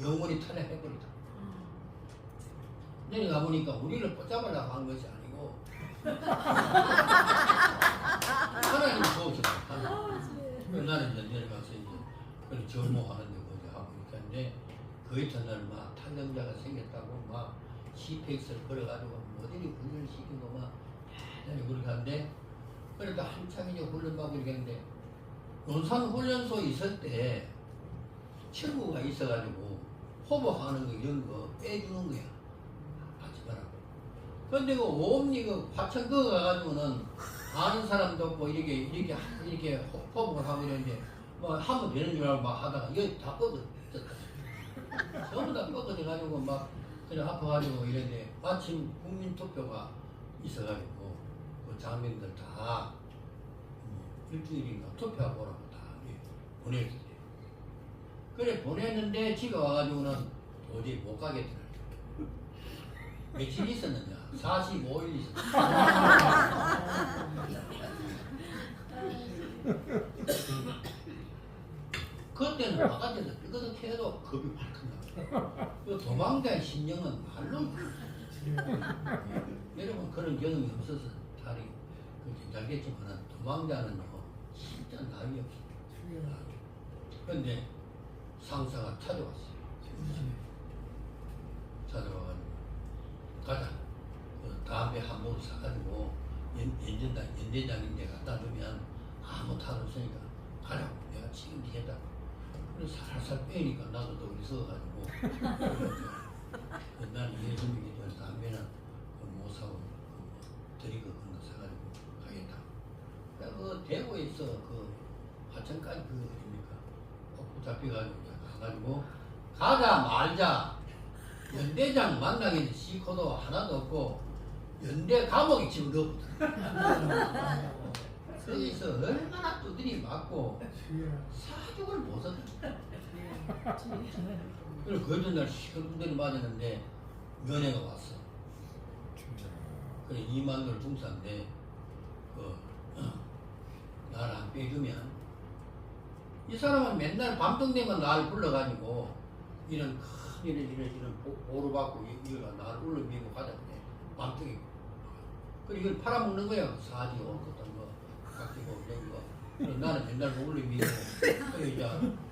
영원히 탈락해버리다. 내려가 보니까 우리를 붙잡으려고 한 것이 아니고 하나님 도우셨다. 나는 이제 내려가서 이제 그런 전모하는데 거기 하고 이렇게 하는데 그 이튿날 막 탈령자가 생겼다고 막 CPX를 걸어가지고 어디를 훈련을 시키고 막 그렇게 하는데 그래도 한참 이제 훈련받고 이렇게 했는데 논산 훈련소에 있을 때 친구가 있어가지고 호복하는 거 이런 거 빼주는 거야. 하지 말라고. 근데 그 오음리 그 화천 그거 가가지고는 아는 사람도 없고 이렇게 호복을 하고 이러는데 뭐 하면 되는 줄 알고 막 하다가 이거 다 뻗어졌다. 전부 다 뻗어져가지고 막 그냥 아파가지고 이랬는데 마침 국민투표가 있어가지고 그 장병들 다 일주일인가 투표하고 오라고 다 보냈어요. 그래 보냈는데 집에 와가지고는 도저히 못 가겠더라. 며칠 있었느냐? 45일 있었어. 그때는 바깥에서 뜨거득 해도 겁이 확 큰다. 그 도망자의 심령은 말로 여러분 그런 경험이 없어서 다리 괜찮겠지만 도망자는요 진짜 나위 없습니다. 그런데 상사가 찾아왔어요. 찾아와가지고 가자. 담배 한 모금 사가지고 연대장인데 갖다 주면 아무 탈 없으니까 가라고. 내가 지금 되겠다. 그래서 살살 빼니까 나도 또 우리 서가지고 나는 예수님이 좀 담배는 못 사고 드리고 그런 거 사가지고 가겠다. 그 대구에서 그 화천까지 그 어딥니까? 붙잡혀가지고 가가지고 가자 말자 연대장 만나기는 시코도 하나도 없고 연대 감옥에 지금 넣었거든. 거기서 얼마나 두드리 맞고 사죽을 못 얻어. 그래서 그 전날 시커 두드리 맞았는데 면회가 왔어. 그래 2만 원 중사인데 나를 안 빼주면 이 사람은 맨날 밤동 되면 나를 불러가지고 이런 큰 이런 보루 받고 이거 나를 울러미고 가자 그래. 밤동에. 그리고 이걸 팔아먹는 거야. 사지 어떤 거 깎이고 이런 거. 그래서 나는 맨날 울러미고 그래 이제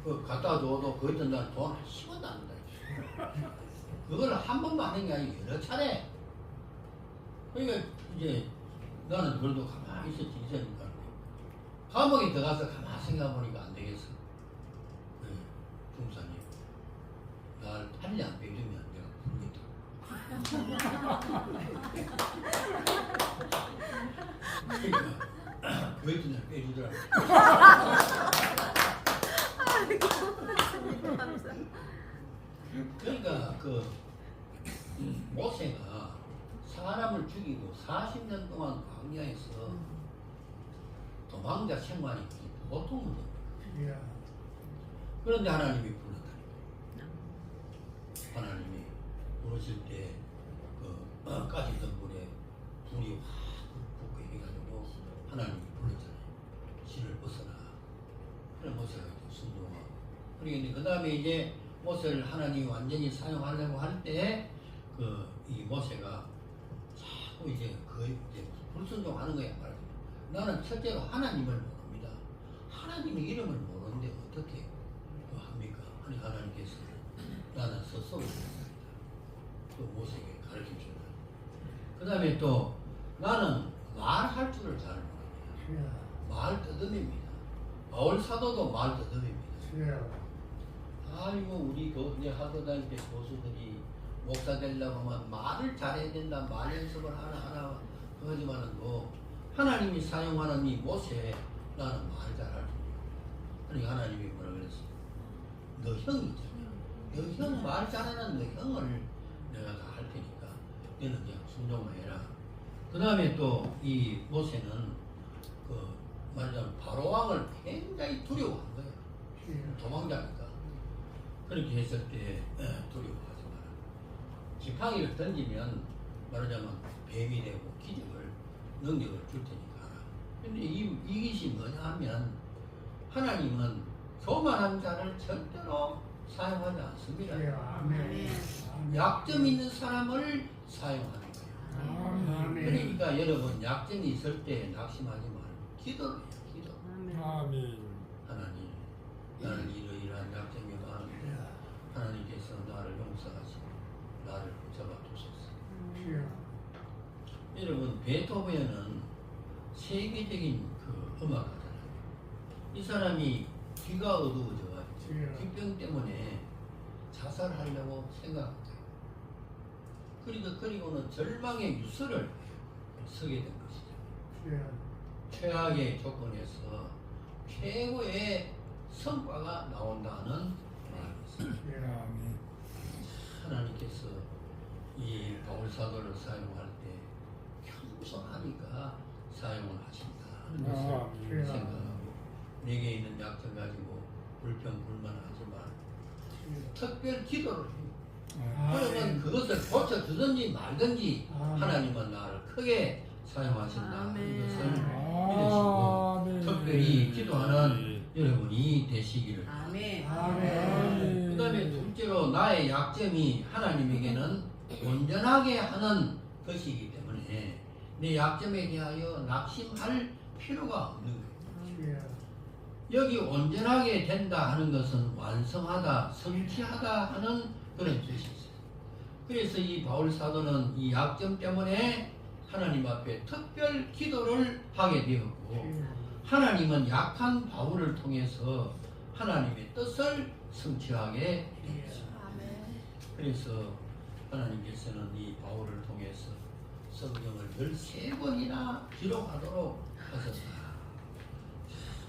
그 갖다 줘도 그 어떤 날 돈 10원도 안 준다. 그걸 한 번만 하는 게 아니고 여러 차례. 그러니까 이제 나는 그래도 가만히 있으니까 감옥에 들어가서 가만히 생각해보니까 안 되겠어. 네, 중사님 날 빨리 안 빼주면 내가 부르겠다. 그러니까 그 이튿날 빼주더라고. 그러니까 그 모세가 사람을 죽이고 40년 동안 광야에서 도망자 생활이 보통 문제입니다. 그런데 하나님이 불렀다니까. 하나님이 부르실 때 그 까짓던 불에 불이 확 붙고 해가지고 하나님이 불렀잖아요. 신을 벗어나. 그래 모세가 순종하고. 그러니까 그 다음에 이제 모세를 하나님이 완전히 사용하려고 할 때 이 모세가 자꾸 이제 이제 불순종하는 거야 말이야. 나는 첫째로 하나님을 모릅니다. 하나님의 이름을 모르는데 어떻게 합니까? 하나님께서 나는 스스로 또 모세에게 가르쳐 준다. 그 다음에 또 나는 말할 줄을 잘 모릅니다. 말 떠듬입니다. 바울 사도도 말 떠듬입니다. 아이고 우리 이제 학교 다닐 때 교수들이 목사 되려고 하면 말을 잘해야 된다. 말 연습을 하나 하지만은 하나님이 사용하는 이 모세 나는 말 잘할 줄. 그러니까 하나님이 뭐라 그랬어? 너 형이잖아. 너 형 말 잘하는 너 형을 내가 다 할 테니까 너는 그냥 순종만 해라. 그 다음에 또 이 모세는 말하자면 바로 왕을 굉장히 두려워한 거예요. 도망자니까. 그렇게 했을 때 두려워하지 마라. 지팡이를 던지면 말하자면 뱀이 되고 기적을 능력을 줄 테니까 하라. 근데 이 것이 뭐냐 하면 하나님은 교만한 자를 절대로 사용하지 않습니다. 약점 있는 사람을 사용하는 거예요. 그러니까 여러분 약점이 있을 때 낙심하지 말고 기도를 해요. 기도.
아멘.
하나님 나는 이러이러한 약점이 많은데 하나님께서 나를 용서하시고 나를 붙잡아 주셨어. 여러분 베토벤은 세계적인 음악가잖아요. 이 사람이 귀가 어두워져가지고 귀병 때문에 자살하려고 생각한 거예요. 그리고는 절망의 유서를 쓰게 된 것이죠. 최악의 조건에서 최고의 성과가 나온다는 말이 있습니다. 하나님께서 이 바울 사도를 사용할 때 겸손하니까 사용을 하신다 하는 것을 생각하고 내게 있는 약점 가지고 불평 불만하지만 특별 기도를 해요. 그러면 그것을 고쳐주든지 말든지 하나님은 나를 크게 사용하신다 하는 것을 믿으시고 특별히 기도하는 여러분이 되시기를 바랍니다. 그 다음에 둘째로 나의 약점이 하나님에게는 온전하게 하는 것이기 때문에 내 약점에 대하여 낙심할 필요가 없는 거예요. 여기 온전하게 된다 하는 것은 완성하다, 성취하다 하는 그런 뜻이 있어요. 그래서 이 바울 사도는 이 약점 때문에 하나님 앞에 특별 기도를 하게 되었고 하나님은 약한 바울을 통해서 하나님의 뜻을 성취하게 되었습니다. 그래서 하나님께서는 이 바울을 통해서 성경을 13번이나 기록하도록 하셨다.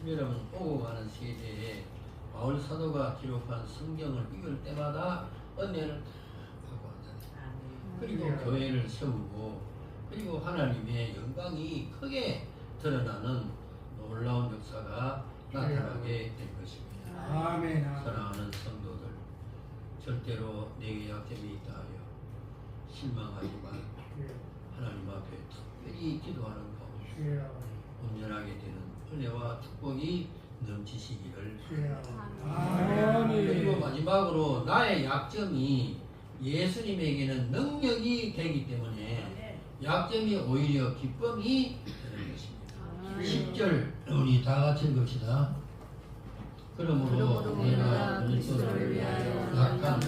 여러분 오고 가는 세대에 바울 사도가 기록한 성경을 읽을 때마다 은혜를 받고 하잖아요. 그리고 교회를 세우고 그리고 하나님의 영광이 크게 드러나는 놀라운 역사가 나타나게 된 것입니다.
아멘.
사랑하는 성도들, 절대로 내게 약점이 있다 하여 실망하지 말고 하나님 앞에 특별히 기도하는 가운데 온전하게 되는 은혜와 축복이 넘치시기를 바랍니다. 그리고 마지막으로 나의 약점이 예수님에게는 능력이 되기 때문에 약점이 오히려 기쁨이 되는 것입니다. 10절 우리 다 같이 읽읍시다. 그러므로 내가 그리스도를 위하여 약한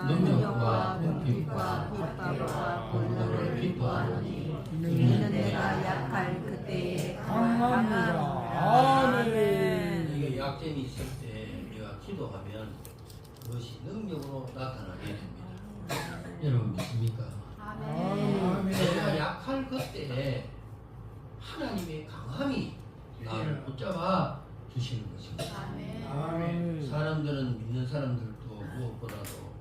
능력과 궁핍과 핍박과 공로를 기뻐하노니
이는 내가 약할 그때에
강합니다. 아멘.
이게 약점이 있을 때 내가 기도하면 그것이 능력으로 나타나게 됩니다. 여러분 믿습니까?
아멘.
내가 약할 그때에 하나님의 강함이 나를 붙잡아 주시는 것입니다.
아멘.
사람들은 믿는 사람들도 무엇보다도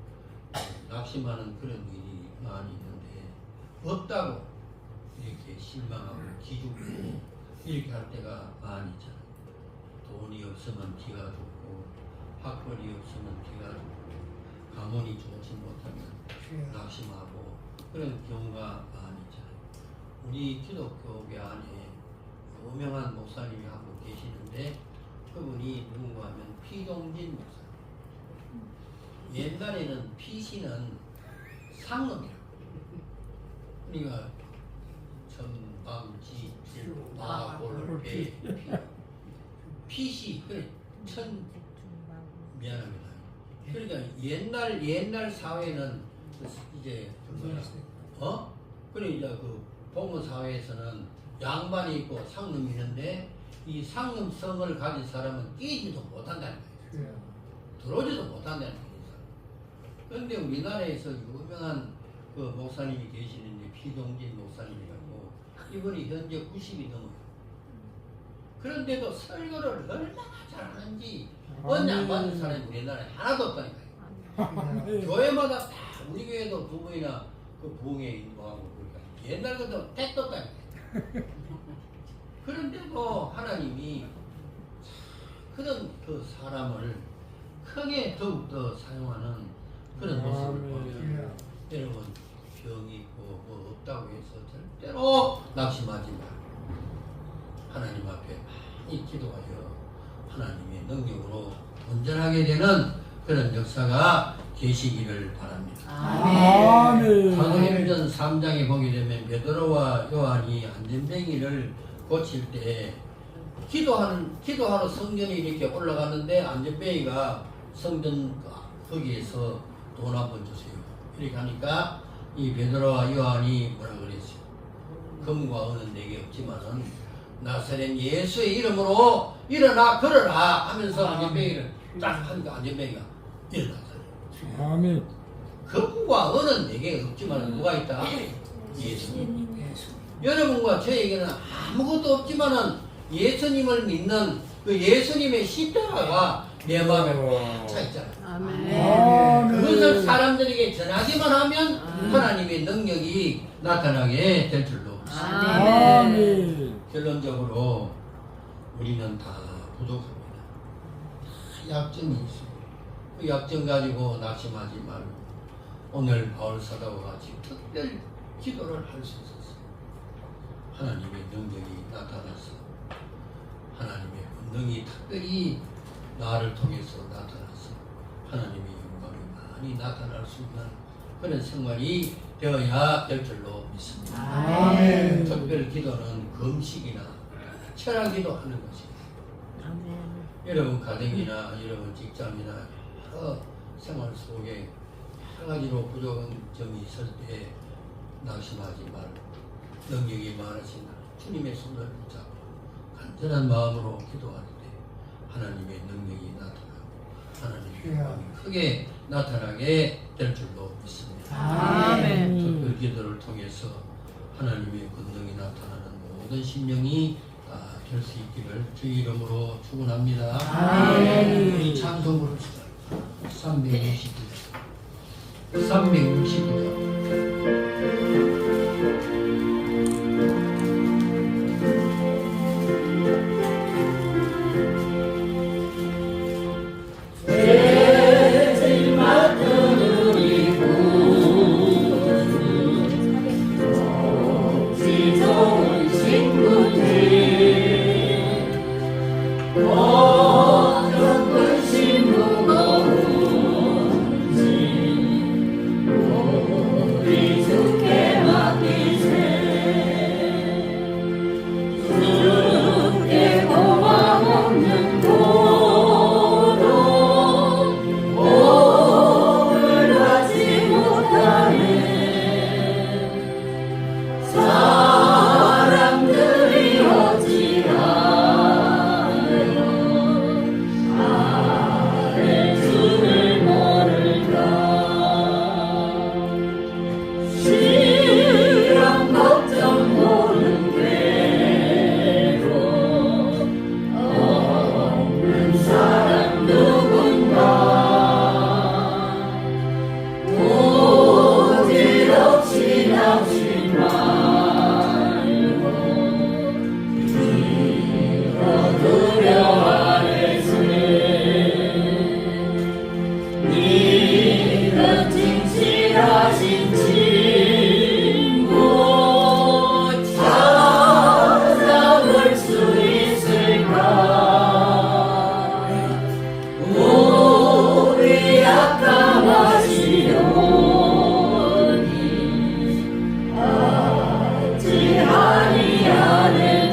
낙심하는 그런 일이 많이 있는데 없다고 이렇게 실망하고 기죽고 이렇게 할 때가 많이 있잖아요. 돈이 없으면 기가 죽고 학벌이 없으면 기가 죽고 가문이 좋지 못하면 낙심하고 그런 경우가 많이 있잖아요. 우리 기독교계 안에 유명한 목사님이 한 분 계시는데 그분이 누군가 하면 피동진 목사님. 옛날에는 피씨는 상놈이라고. 그러니까 전방지 마골배 피씨 그래 천 미안합니다. 그러니까 옛날 사회는 이제 그래 이제 그 봉건 사회에서는 양반이 있고 상놈이 있는데 이 상놈성을 가진 사람은 끼지도 못한다는 거예요. 들어오지도 못한다는 거예요. 그런데 우리나라에서 유명한 그 목사님이 계시는데 피동진 목사님이라고 이분이 현재 90이 넘어요. 그런데도 설교를 얼마나 잘하는지 언양 받는 사람이 우리나라에 하나도 없다니까요. 교회마다 다 우리 교회도 두 분이나 그 부흥회 인도하고 그러니까 옛날 것도 택도 없다니까요. 그런데도 하나님이 그런 그 사람을 크게 더욱더 사용하는 그런 모습을 보면 여러분 병이 있고 뭐 없다고 해서 절대로 낙심하지 말고 하나님 앞에 많이 기도하여 하나님의 능력으로 온전하게 되는 그런 역사가 계시기를 바랍니다.
아멘.
사도행전 3장에 보게 되면 베드로와 요한이 안전뱅이를 고칠 때 기도하러 성전에 이렇게 올라가는데 안전뱅이가 성전 거기에서 돈 한 번 주세요. 이렇게 하니까 이 베드로와 요한이 뭐라 그랬어요? 금과 은은 내게 없지만은 나사렛 예수의 이름으로 일어나 걸어라 하면서 안전뱅이를 딱 하니까 안전뱅이가 일어났잖아요.
아멘.
금과 은은 내게 없지만 누가 있다? 예수님. 여러분과 저에게는 아무것도 없지만은 예수님을 믿는 그 예수님의 십자가가 내 마음에 차 있잖아요.
아멘.
그것을 사람들에게 전하기만 하면 하나님의 능력이 나타나게 될 줄로 믿습니다.
아멘.
결론적으로 우리는 다 부족합니다. 다 약점이 있어요. 그 약점 가지고 낙심하지 말고 오늘 바울 사도와 같이 특별 기도를 할 수 있었어요. 하나님의 능력이 나타나서 하나님의 권능이 특별히 나를 통해서 나타나서 하나님의 영광이 많이 나타날 수 있는 그런 생활이 되어야 될 줄로 믿습니다.
아멘.
특별 기도는 금식이나 철학기도 하는 것입니다. 여러분 가정이나 여러분 직장이나 여러 생활 속에 여러 가지로 부족한 점이 있을 때 낙심하지 말고 능력이 많으신 주님의 손을 붙잡고 간절한 마음으로 기도할 때 하나님의 능력이 나타나고 하나님의 영광이 크게 나타나게 될 줄로 믿습니다.
아멘.
특별 기도를 통해서 하나님의 권능이 나타나는 모든 심령이 다 될 수 있기를 주의 이름으로 축원합니다.
아멘.
우리 찬송 부릅시다. 369장 369장
오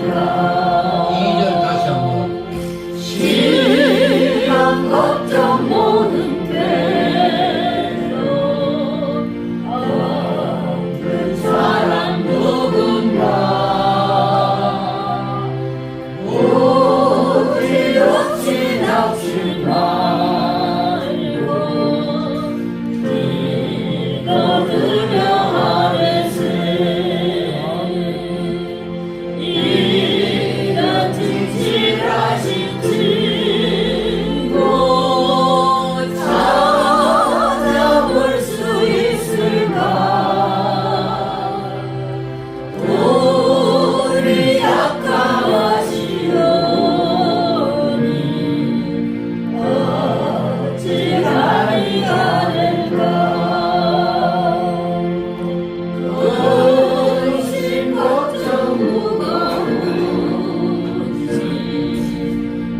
하는가
2절 다시 한번
신랑 걱정 모는 대로 아픈 사람 누군가 오직 없이 낙심 말고 네가 그려 아래세 이런 진실하신 친구 찾아볼 수 있을까 우리 약하시오니 어찌하리 않을까 근심 걱정 무거운지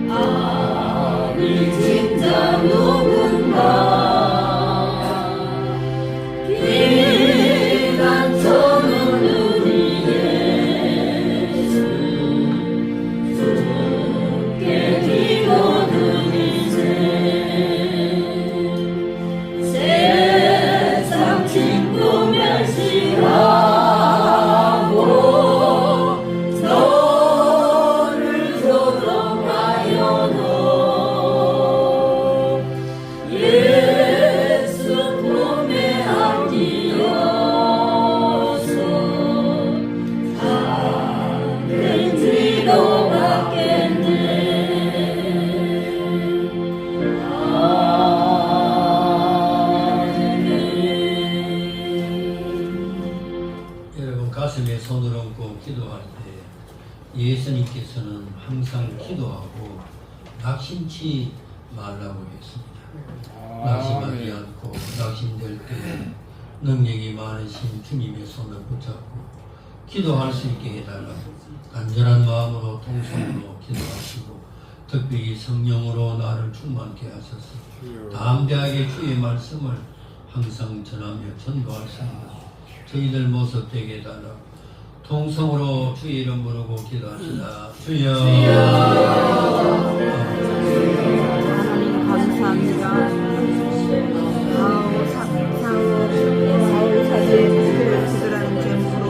아니 진짜 누군가 기간 저는 우리 예수 주께 기도드리세 세상 친구 멸시하고 너를 조롱하여도 예수 품에 안기어서 아는지도 받겠네
여러분 가슴에 손을 얹고 기도할 때 예수님께서는 항상 기도하고 낙심치 말라고 했습니다. 낙심하지 않고 낙심될 때 능력이 많으신 주님의 손을 붙잡고 기도할 수 있게 해달라고 간절한 마음으로 통성으로 기도하시고 특별히 성령으로 나를 충만케 하셔서 담대하게 주의 말씀을 항상 전하며 전도할 수 있는 저희들 모습 되게 해달라고 통성으로 주의 이름 부르고 기도합시다. 주여
하나님 감사합니다. 사울 사제의 목표를 기도라는 제목으로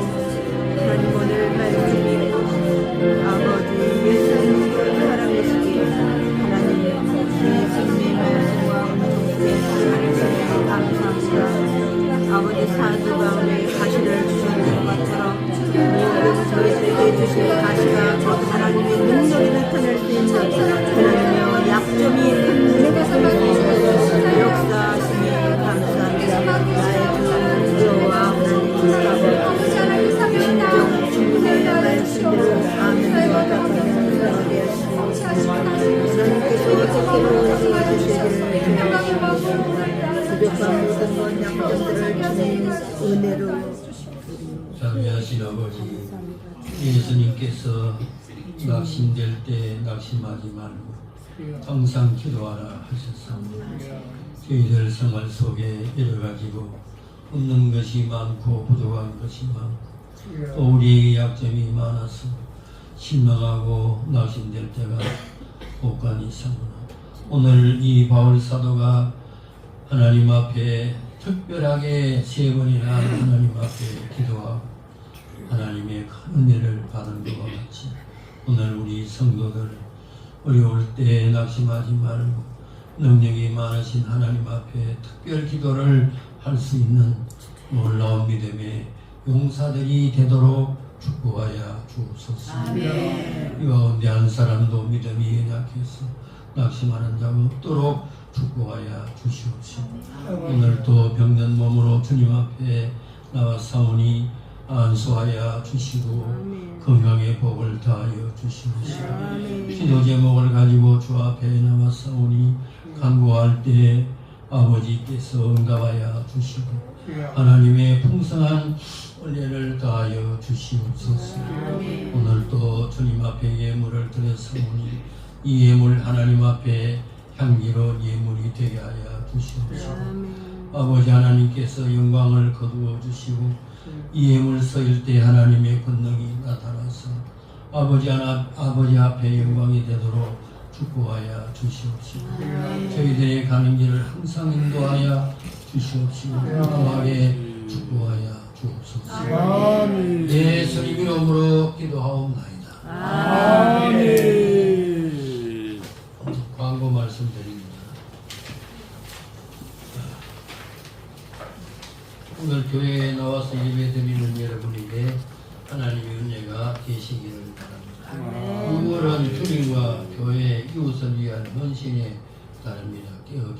하나님 오늘 말씀이 아버지 예수님을 사랑하시기에 하나님 예수님의 말씀과 우리의 삶을 감사합니다. 아버지 사주 가운데 가시를 주시는 것처럼 모든 저희들에게 주신 가시가 곧 하나님의 능력이 나타날 수 있는 하나님의 약점이 내가 살수 있는 역사하심에 감사합니다. 나의 주여와 하나님 아버지 신정 주님의 말씀대로 아멘과 답하는 하나님께서 어떻게로 도와주시기를 부족한 모든 것 약점들을 주님 은혜로
자비하신 아버지 예수님께서 낙심될 때 낙심하지 말고 항상 기도하라 하셨습니다. 저희들 생활 속에 여러 가지로 없는 것이 많고 부족한 것이 많고 또 우리의 약점이 많아서 실망하고 낙심될 때가 복간이 있습니다. 오늘 이 바울 사도가 하나님 앞에 특별하게 3번이나 하나님 앞에 기도하고 하나님의 큰 은혜를 받은 것과 같이 오늘 우리 성도들 어려울 때 낙심하지 말고 능력이 많으신 하나님 앞에 특별 기도를 할 수 있는 놀라운 믿음의 용사들이 되도록 축복하여 주옵소서. 이 가운데 한 사람도 믿음이 연약해서 낙심하는 자가 없도록 축복하여 주시옵시고 오늘도 병든 몸으로 주님 앞에 나와사오니 안수하여 주시고 건강의 복을 다하여 주시옵시고 기도 제목을 가지고 주 앞에 나와사오니 간구할 때 아버지께서 응답하여 주시고 하나님의 풍성한 은혜를 다하여 주시옵소서. 오늘도 주님 앞에 예물을 드렸사오니 이 예물 하나님 앞에 향기로운 예물이 되게 하여 주시옵소서. 아버지 하나님께서 영광을 거두어 주시고 이 예물 쏘일 때 하나님의 권능이 나타나서 아버지 앞에 영광이 되도록 축복하여 주시옵시고 저희들의 가는 길을 항상 인도하여 주시옵시고 평화하게 축복하여 주옵소서.
아멘.
예수님 이름으로 기도하옵나이다.
아멘.
광고 말씀드립니다. 오늘 교회에 나와서 예배드리는 여러분에게 하나님의 은혜가 되시기를 바랍니다. 6월은 주님과 교회 이웃을 위한 헌신의 달입니다.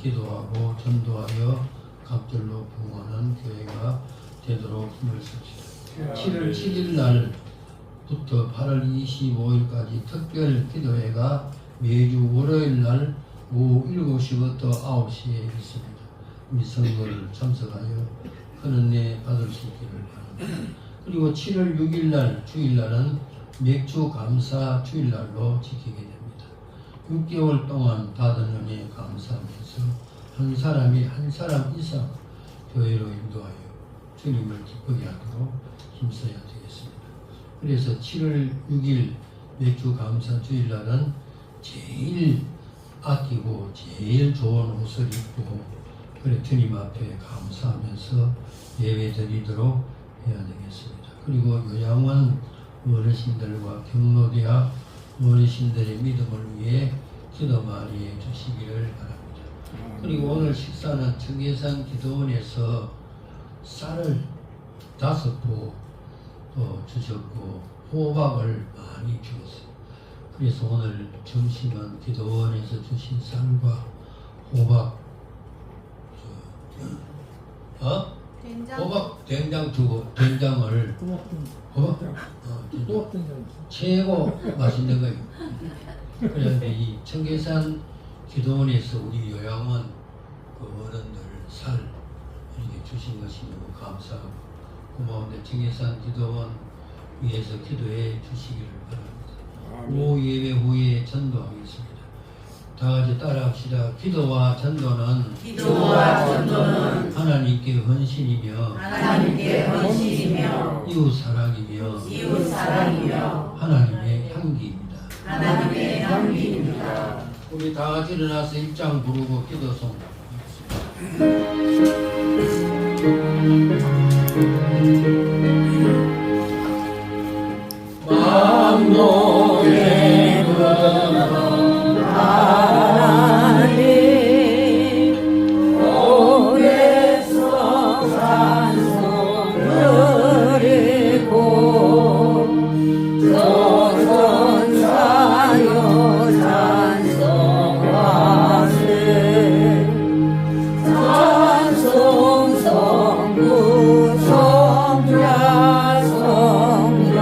기도하고 전도하여 각절로 부흥하는 교회가 되도록 힘을 씁시다. 7월 7일 날부터 8월 25일까지 특별 기도회가 매주 월요일 날 오후 7시부터 9시에 있습니다. 우리 성도를 참석하여 큰 은혜 받을 수 있기를 바랍니다. 그리고 7월 6일 날 주일날은 맥주 감사 주일날로 지키게 됩니다. 6개월 동안 받은 은혜 감사하면서 한 사람이 한 사람 이상 교회로 인도하여 주님을 기쁘게 하도록 힘써야 되겠습니다. 그래서 7월 6일 맥주 감사 주일날은 제일 아끼고 제일 좋은 옷을 입고 그래 주님 앞에 감사하면서 예배 드리도록 해야 되겠습니다. 그리고 요양원 어르신들과 경로대학 어르신들의 믿음을 위해 기도 많이 해 주시기를 바랍니다. 그리고 오늘 식사는 청계산 기도원에서 쌀을 5포 주셨고 호박을 많이 주었어요. 그래서 오늘 점심은 기도원에서 주신 쌀과 호박 호박 된장 주고 된장을 호박 최고 맛있는 거예요. 그런데 이 청계산 기도원에서 우리 요양원 그 어른들 살 이렇게 주신 것이 너무 감사하고 고마운데 청계산 기도원 위해서 기도해 주시기를 바랍니다. 오후 예배 후에 전도하겠습니다. 다 같이 따라합시다. 기도와 전도는 하나님께 헌신이며 이웃 사랑이며 하나님의 향기입니다. 우리 다 같이 일어나서 입장 부르고 기도송
만노의 하나님 오래서 찬송 드리고 조선사여 찬송하세 찬송 성부 성자 성령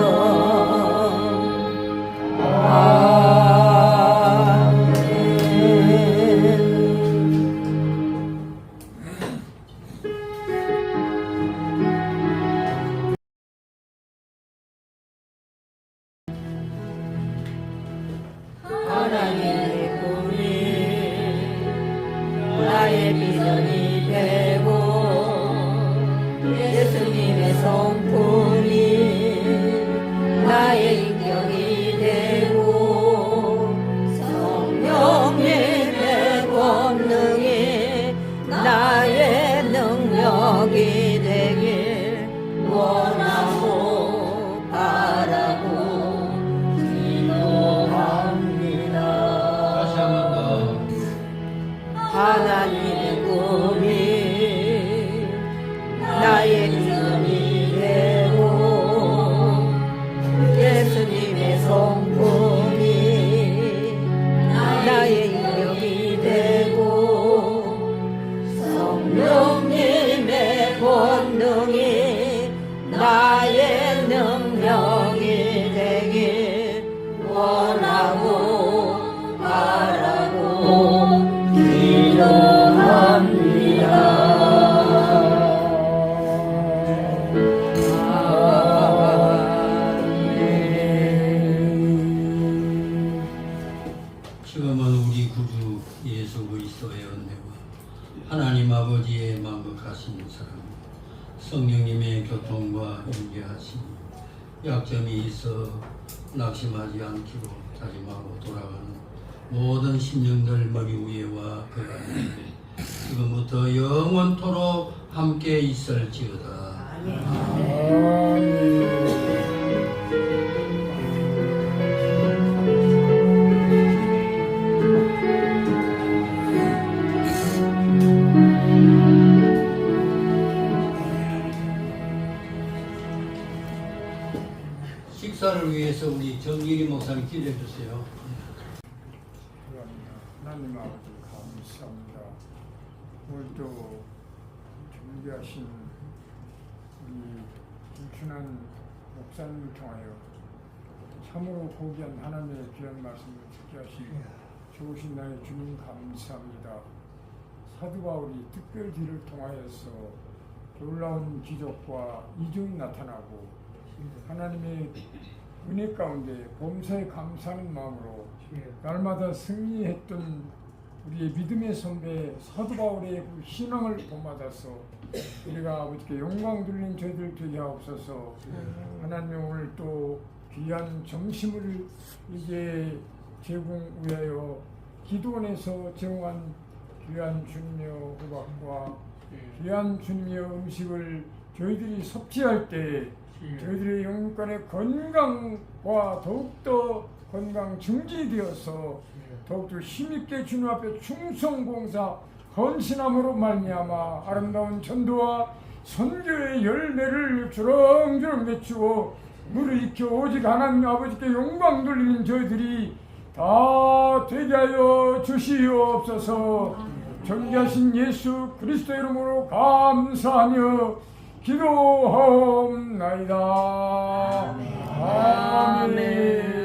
하나님의 꿈이 나의 비전이 되고 예수님의 성품이 나의 인격이 되고 성령님의 권능이 나의 능력이 되길 원하고 바라고 기도합니다.
다시 한 번 더.
하나님의 꿈이 나의 비전이 되고 예수님의 성품이 나의 인격이 되고 성령님의 권능이 나의 능력이 되길 원하고 바라고
지금은 우리 구주 예수 그리스도의 은혜와 하나님 아버지의 만극하신 사랑 성령님의 교통과 연계하심 약점이 있어 낙심하지 않기로 다짐하고 돌아가는 모든 심령들 머리 위에와 그 안에 지금부터 영원토록 함께 있을지어다. 식사를 위해서 우리 정일이 목사님 기도해 주세요.
하나님 아버지 감사합니다. 오늘도 준비하신 우리 김춘환 목사님을 통하여 참으로 고귀한 하나님의 귀한 말씀을 듣게 하시고 좋으신 나의 주님 감사합니다. 사도 바울이 특별 기를 통하여서 놀라운 기적과 이적이 나타나고 하나님의 은혜 가운데 범사에 감사하는 마음으로 날마다 승리했던 우리의 믿음의 선배 사도 바울의 그 신앙을 본받아서 우리가 아버지께 영광 돌린 저희들 되게 하옵소서. 하나님 오늘 또 귀한 점심을 이제 제공 위하여 기도원에서 제공한 귀한 주님의 호박과 귀한 주님의 음식을 저희들이 섭취할 때 저희들의 영육간의 건강과 더욱더 건강 증진이 되어서 더욱더 힘있게 주님 앞에 충성봉사 헌신함으로 말미암아 아름다운 전도와 선교의 열매를 주렁주렁 맺추어 물을 익혀 오직 하나님 아버지께 영광 돌리는 저희들이 다 되게 하여 주시옵소서. 존귀하신 예수 그리스도 이름으로 감사하며 기도하옵나이다. 아멘.